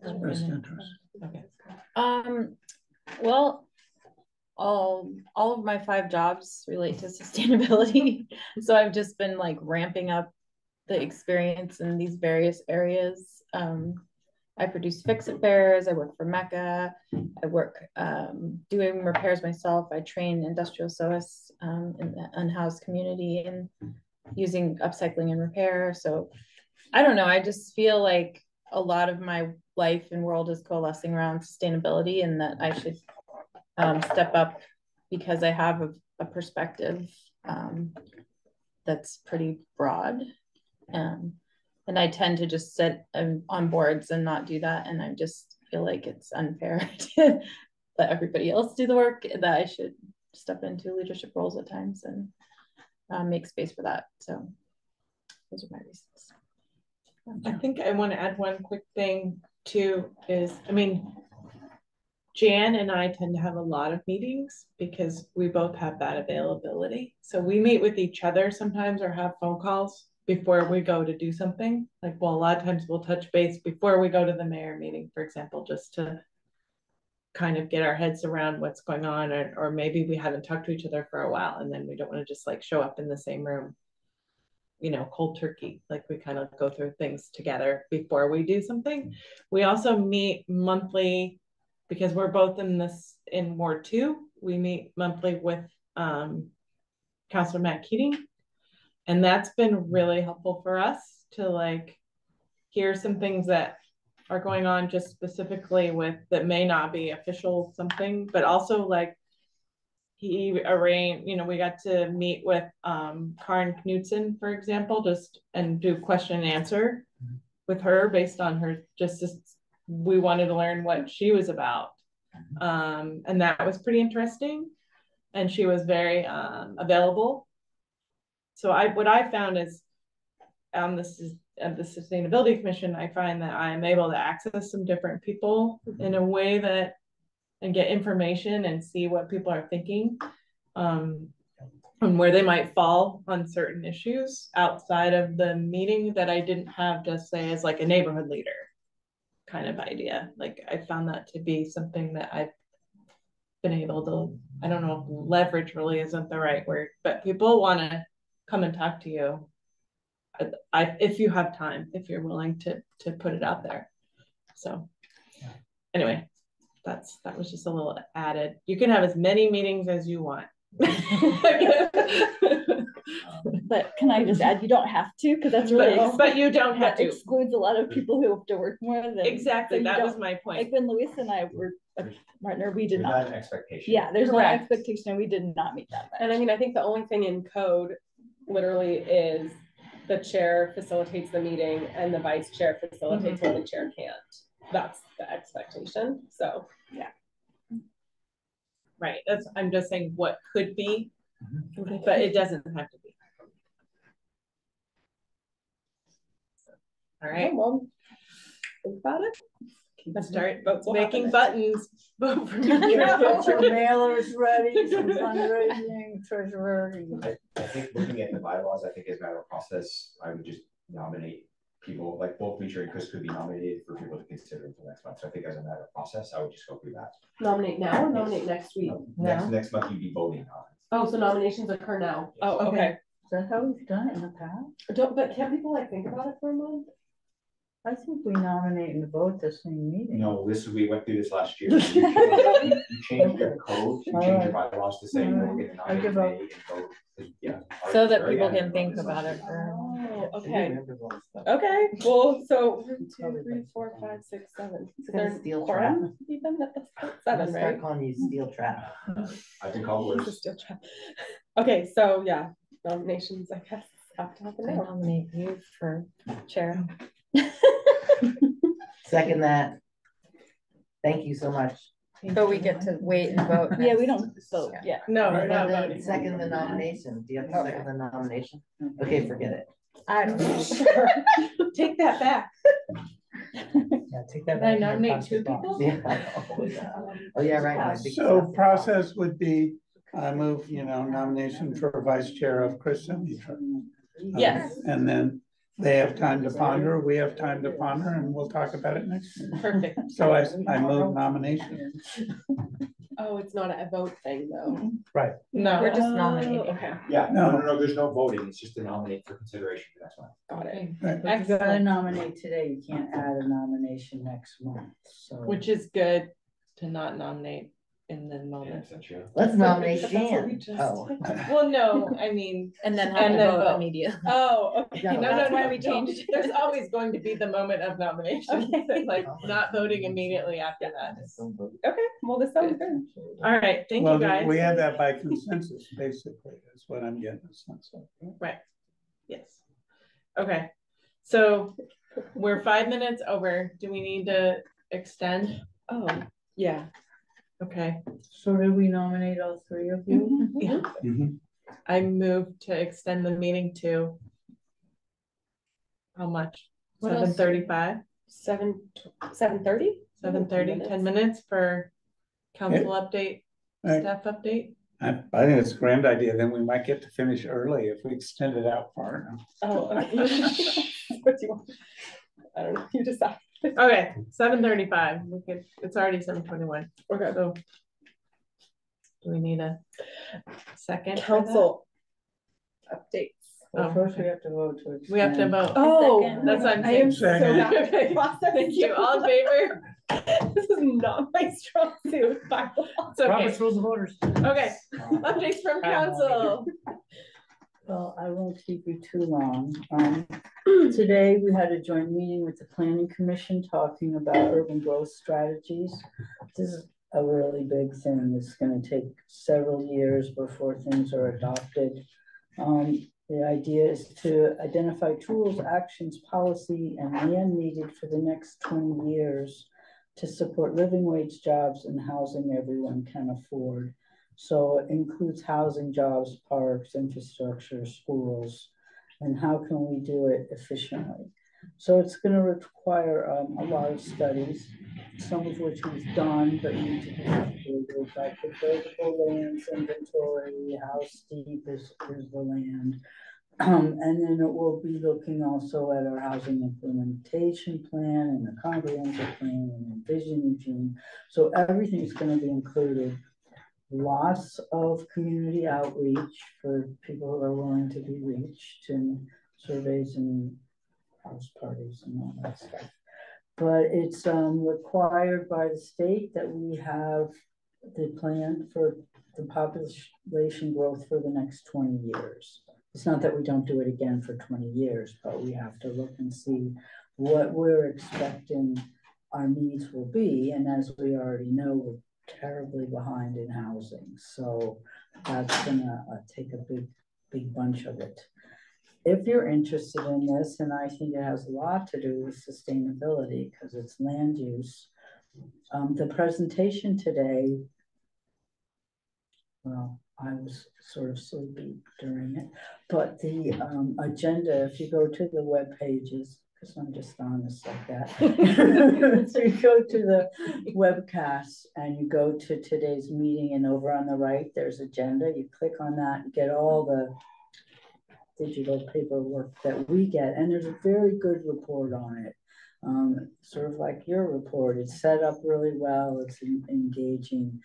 expressed interest? Okay. Well, all of my 5 jobs relate to sustainability. So I've just been like ramping up the experience in these various areas. I produce fix-it fairs, I work for Mecca, I work doing repairs myself, I train industrial sewists in the unhoused community and using upcycling and repair. So I don't know, I just feel like a lot of my life and world is coalescing around sustainability, and that I should step up because I have a perspective that's pretty broad. And I tend to just sit on boards and not do that. And I just feel like it's unfair to let everybody else do the work, that I should step into leadership roles at times and make space for that. So those are my reasons. I think I want to add one quick thing too is, I mean, Jan and I tend to have a lot of meetings because we both have that availability. So we meet with each other sometimes or have phone calls before we go to do something. Like, well, a lot of times we'll touch base before we go to the mayor meeting, for example, just to kind of get our heads around what's going on, or maybe we haven't talked to each other for a while and then we don't want to just like show up in the same room, you know, cold turkey. Like we kind of go through things together before we do something. We also meet monthly because we're both in Ward 2. We meet monthly with Councilor Matt Keating. And that's been really helpful for us to like hear some things that are going on just specifically with that may not be official something, but also he arranged, you know, we got to meet with Karen Knudsen, for example, and do question and answer with her based on her, we wanted to learn what she was about. And that was pretty interesting. And she was very available. So what I found is on the Sustainability Commission, I find that I'm able to access some different people in a way that, and get information and see what people are thinking, and where they might fall on certain issues outside of the meeting that I didn't have just say as like a neighborhood leader kind of idea. Like I found that to be something that I've been able to, I don't know if leverage really isn't the right word, but people want to come and talk to you. If you have time, if you're willing to put it out there. So anyway, that was just a little added. You can have as many meetings as you want. But can I just add, you don't have to, because that's really but you don't have to. Excludes a lot of people who have to work more than exactly. So that was my point. Like when Luis and I were a partner, we did not an expectation. Yeah, there's Correct. no expectation, and we did not meet that much. And I mean, I think the only thing in code literally is the chair facilitates the meeting and the vice chair facilitates when the chair can't. That's the expectation. So yeah. Right. I'm just saying what could be, but it doesn't have to be. All right. Well, think about it. Let's start making buttons. Vote for me. Get your mailers ready, some fundraising, treasurer. I think looking at the bylaws, I think as a matter of process, I would just nominate people, like both Mitra and Chris could be nominated for people to consider until next month. So I think as a matter of process, I would just go through that. Nominate now or nominate next week? Next month you'd be voting on it. Oh, so nominations occur now. Yes. Oh, okay. Is that how we've done it in the past? But can't people like think about it for a month? I think we nominate and vote the same meeting. No, we went through this last year. You changed your code, you changed your bylaws to say no, we're gonna nominate and vote. Yeah. So that people can think about it. Oh, okay. Okay. Well, so 1, 2, 3, 4, 5, 6, 7. Is there Steel trap. even? That's 7, right? Start calling you steel trap. I can call It's a worse. steel trap. Okay, so yeah, nominations, I guess, have to happen I now. nominate you for chair. Second that. Thank you so much. But we get to wait and vote. Yeah, we don't vote. Yeah. No, we're not Then voting. second the nomination. Do you have to second the nomination? Okay, forget it. I don't know. Take that back. Yeah, take that. Can I back in your nominate two plastic box. people? Yeah. Oh, yeah, right. my big So stuff. process would be, I move, nomination for vice chair of Chris Dimitra. Yes. And then they have time to ponder, we have time to ponder, and we'll talk about it next year. Perfect. So I move nomination. Oh, it's not a vote thing though. Right. No. We're just nominating. Okay, Yeah, No. no, there's no voting, it's just to nominate for consideration, that's why. got it. Right. But you gotta nominate today, you can't add a nomination next month, so. Which is good to not nominate in the moment. That's true. Let's nominate That's what we Jan. just Oh. Well, no, I mean, And then And have to then vote vote. immediately. oh, okay. Yeah, No, that's no, why no, we no. changed it. There's always going to be the moment of nomination, Okay. like not voting immediately after that. Okay, well, this sounds good. All right, thank you guys. We have that by consensus, basically, is what I'm getting a sense of. Right, yes. Okay, so we're 5 minutes over. Do we need to extend? Oh, yeah. Okay, So did we nominate all three of you? yeah. Mhm. I move to extend the meeting to how much? What else? 7:35, 7:30? 7:30, 10 minutes for council update, Right. staff update. I think it's a grand idea, then we might get to finish early if we extend it out far enough. Oh, okay. What do you want? I don't know, you decide. Okay, 7:35, we could, it's already 7:21. Okay. So do we need a second? for that? Council updates. Well, Oh, first okay. we have to vote to extend. We have to vote. Oh, That's what I'm I am saying. so Second. not Okay. Thank you, all in favor? This is not my strong suit. It's okay, Robert's Rules of Orders. okay, updates from council. Well, I won't keep you too long. Today we had a joint meeting with the Planning Commission talking about urban growth strategies. This is a really big thing. It's gonna take several years before things are adopted. The idea is to identify tools, actions, policy, and land needed for the next 20 years to support living wage jobs and housing everyone can afford. So it includes housing, jobs, parks, infrastructure, schools, and how can we do it efficiently? So it's going to require a lot of studies, some of which we've done, but need to be updated, like the buildable lands inventory, how steep is the land. And then it will be looking also at our housing implementation plan and the comprehensive plan and Envision Eugene. So everything's going to be included. Lots of community outreach for people who are willing to be reached, and surveys and house parties and all that stuff. But it's required by the state that we have the plan for the population growth for the next 20 years. It's not that we don't do it again for 20 years, but we have to look and see what we're expecting our needs will be. And as we already know, we're terribly behind in housing. So that's gonna take a big bunch of it. If you're interested in this, and I think it has a lot to do with sustainability because it's land use, the presentation today, well, I was sort of sleepy during it, but the agenda, if you go to the web pages, because I'm just honest like that. So you go to the webcast and you go to today's meeting, and over on the right, there's agenda. You click on that and get all the digital paperwork that we get. And there's a very good report on it. Sort of like your report. It's set up really well. It's engaging.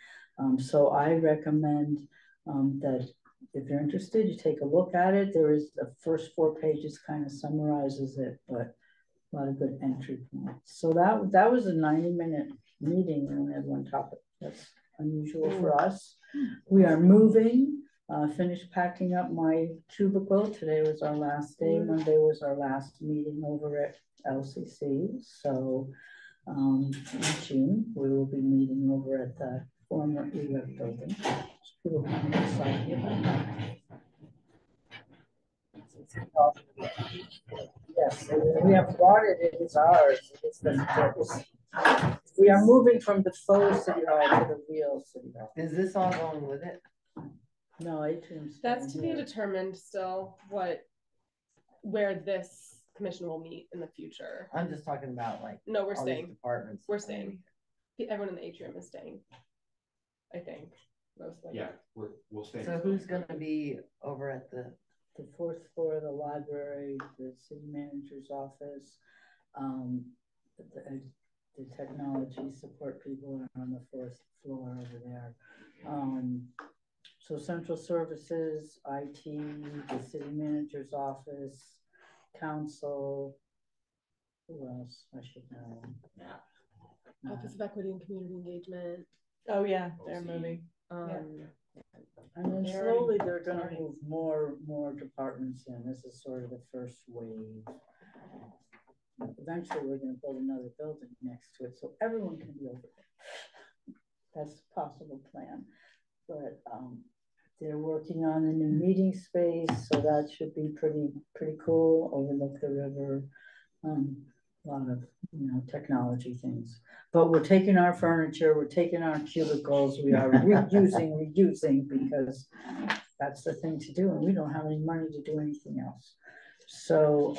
So I recommend that if you're interested, you take a look at it. There is the first 4 pages kind of summarizes it, but a lot of good entry points. So that was a 90-minute meeting. We only had one topic. That's unusual for us. We are moving, finished packing up my cubicle. Today was our last day. Monday was our last meeting over at LCC. So in June, we will be meeting over at the former EWEB building. People come excited about that. Yes, we have bought it. It's ours. It's We are moving from the faux city hall to the real city hall. Is this all going with it? No, Atrium's. That's to be determined still where this commission will meet in the future. I'm just talking about like. No, we're all staying. these departments. We're staying. Everyone in the atrium is staying. I think mostly. Yeah, we'll stay. So who's gonna be over at the 4th floor of the library, the city manager's office, the technology support people are on the 4th floor over there. So central services, IT, the city manager's office, council. Who else? I should know. Office of Equity and Community Engagement. Oh yeah, they're moving. And then slowly they're going to move more departments in. This is sort of the first wave. Eventually, we're going to build another building next to it, so everyone can be over there. That's a possible plan. But they're working on a new meeting space, so that should be pretty cool. Overlook the river. A lot of technology things. But we're taking our furniture, we're taking our cubicles, we are reducing because that's the thing to do, and we don't have any money to do anything else. So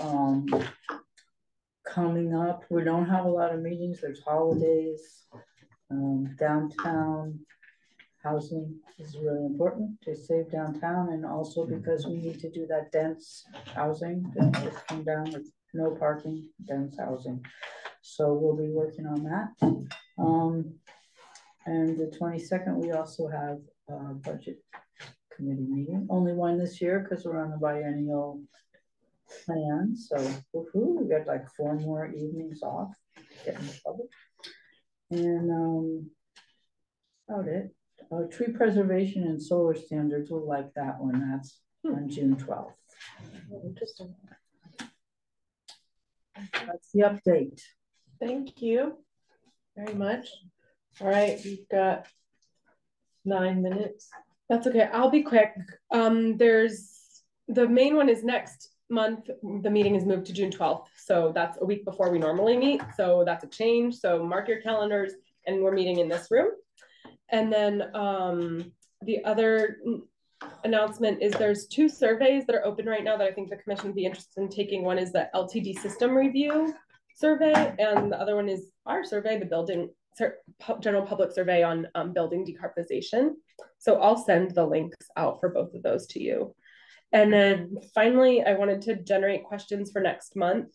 coming up, we don't have a lot of meetings. There's holidays. Downtown housing is really important to save downtown, and also because we need to do that dense housing that just come down with no parking, dense housing. So we'll be working on that. And the 22nd, we also have a budget committee meeting. Only one this year because we're on the biennial plan. So we got like 4 more evenings off, getting in trouble. And about it. Tree preservation and solar standards, we'll like that one. That's on June 12th. Interesting. That's the update. Thank you very much. All right, we've got 9 minutes. That's okay. I'll be quick. There's the main one is next month. The meeting is moved to June 12th. So that's a week before we normally meet. So that's a change. So mark your calendars, and we're meeting in this room. And then the other announcement is there's 2 surveys that are open right now that I think the commission would be interested in taking. One is the LTD system review survey, and the other one is our survey, the building general public survey on building decarbonization. So I'll send the links out for both of those to you. And then finally, I wanted to generate questions for next month.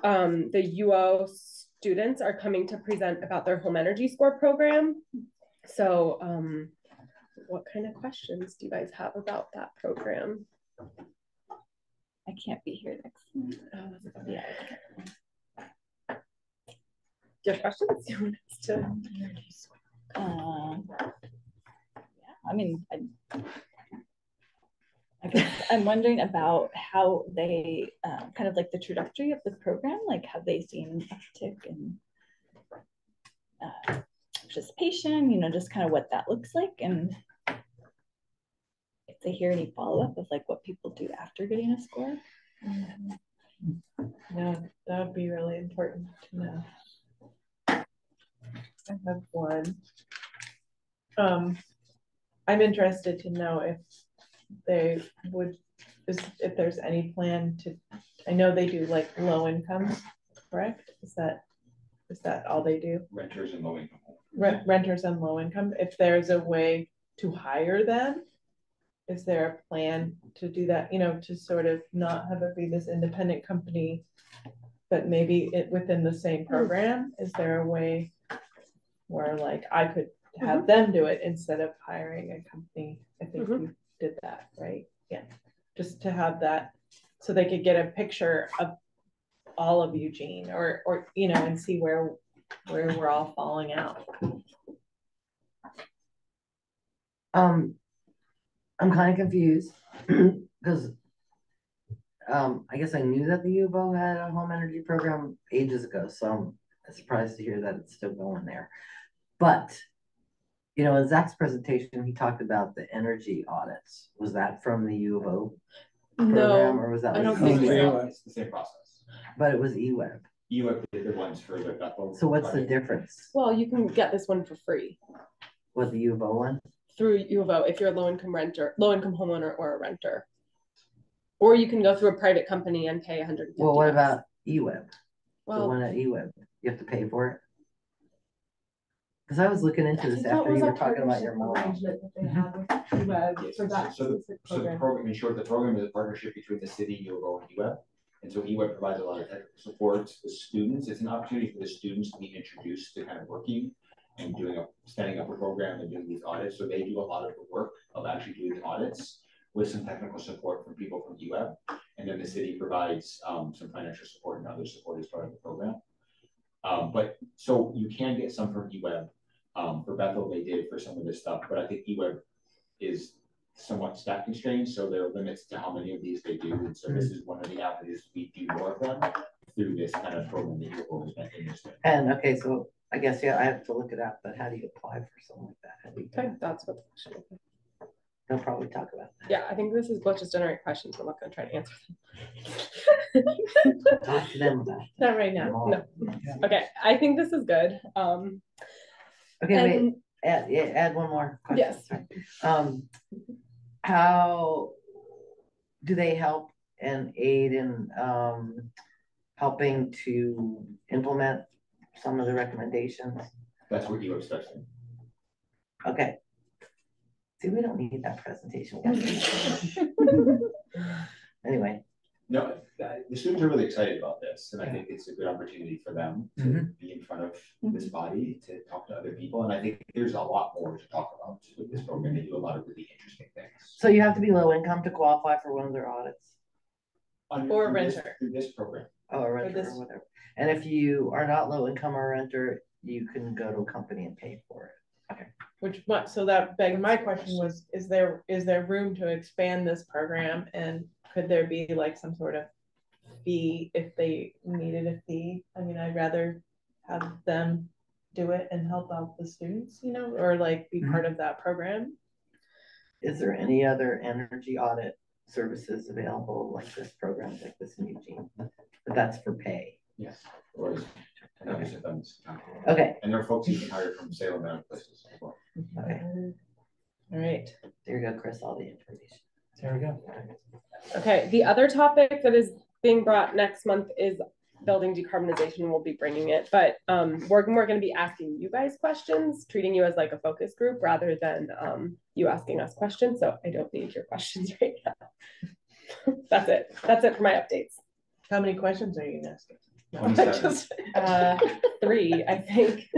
The UO students are coming to present about their home energy score program. So what kind of questions do you guys have about that program? I can't be here next month. Yeah. Do you have questions? You want us to? Yeah, I mean, I guess I'm wondering about how they kind of like the trajectory of the program. Like, have they seen an uptick in participation? Just kind of what that looks like, and if they hear any follow up of like what people do after getting a score. Yeah, that would be really important to know. I have one. I'm interested to know if they would, if there's any plan to, I know they do like low income, correct? Is that all they do? Renters and low income. Renters and low income. If there's a way to hire them, is there a plan to do that? To sort of not have it be this independent company, but maybe within the same program. Is there a way where like I could have them do it instead of hiring a company? I think you did that, right? Yeah, just to have that so they could get a picture of all of Eugene, or and see where we're all falling out. I'm kind of confused because I guess I knew that the UVO had a home energy program ages ago, so I'm surprised to hear that it's still going there. But in Zach's presentation, he talked about the energy audits. Was that from the UVO program, or was that? I don't think so. It's the same process. But it was eWeb. UF did the ones for the Bethel. So what's the difference Well, you can get this one for free with the U of O one? through U of O if you're a low-income homeowner or a renter. Or you can go through a private company and pay $150. Well, what about EWEB? Well, the one at EWEB, you have to pay for it? Because I was looking into this after you were talking about your mom. That they had with UWeb for that specific So the program. program, in short, the program is a partnership between the city, U of O, and UWeb. And so UWeb provides a lot of technical support to the students. It's an opportunity for the students to be introduced to kind of working and setting up a program and doing these audits. So they do a lot of the work of actually doing the audits with some technical support from people from UWeb. And then the city provides some financial support and other support as part of the program. But so you can get some from UWeb. For Bethel, they did for some of this stuff, but I think UWeb is somewhat staff constrained, so there are limits to how many of these they do. And so this is one of the avenues we do more of them through this kind of program that you've always been interested in. And okay, so I guess, yeah, I have to look it up, but how do you apply for something like that? How do you okay, that's what they'll probably talk about that. Yeah, I think this is both just generate questions. I'm not going to try to answer them. Talk to them about it. Not right now. No. Okay, I think this is good. Okay, wait, add one more question. Yes. How do they help and aid in helping to implement some of the recommendations? That's what you were expecting. Okay. See, we don't need that presentation. Anyway. No, the students are really excited about this, and I think it's a good opportunity for them to be in front of this body, to talk to other people, and I think there's a lot more to talk about with this program. They do a lot of really interesting things. So you have to be low income to qualify for one of their audits? Or a renter. Through this program. Oh, a renter or whatever. And if you are not low income or renter, you can go to a company and pay for it. Okay. So that begged my question was, is there room to expand this program, and could there be like some sort of fee if they needed a fee? I mean, I'd rather have them do it and help out the students, you know, or like be part of that program. Is there any other energy audit services available like this program, like this in Eugene? But that's for pay. Yes. Or okay. Okay. And there are folks you can hire from Salem and other places as well. Okay. All right. There you go, Chris, all the information. There we go. Okay, the other topic that is being brought next month is building decarbonization. We'll be bringing it, but we're going to be asking you guys questions, treating you as like a focus group rather than you asking us questions. So I don't need your questions right now. That's it. That's it for my updates. How many questions are you asking? Just 3, I think.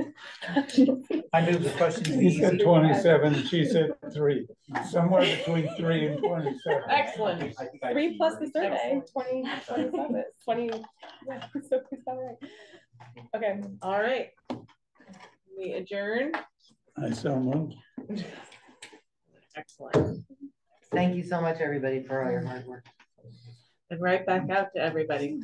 I knew the question. He said 27, and she said 3. Somewhere between 3 and 27. Excellent. 3 plus the survey, 20, 27, 20. Yeah, so please got it right. Okay. All right. We adjourn. I so moved. Excellent. Thank you so much, everybody, for all your hard work. And right back out to everybody.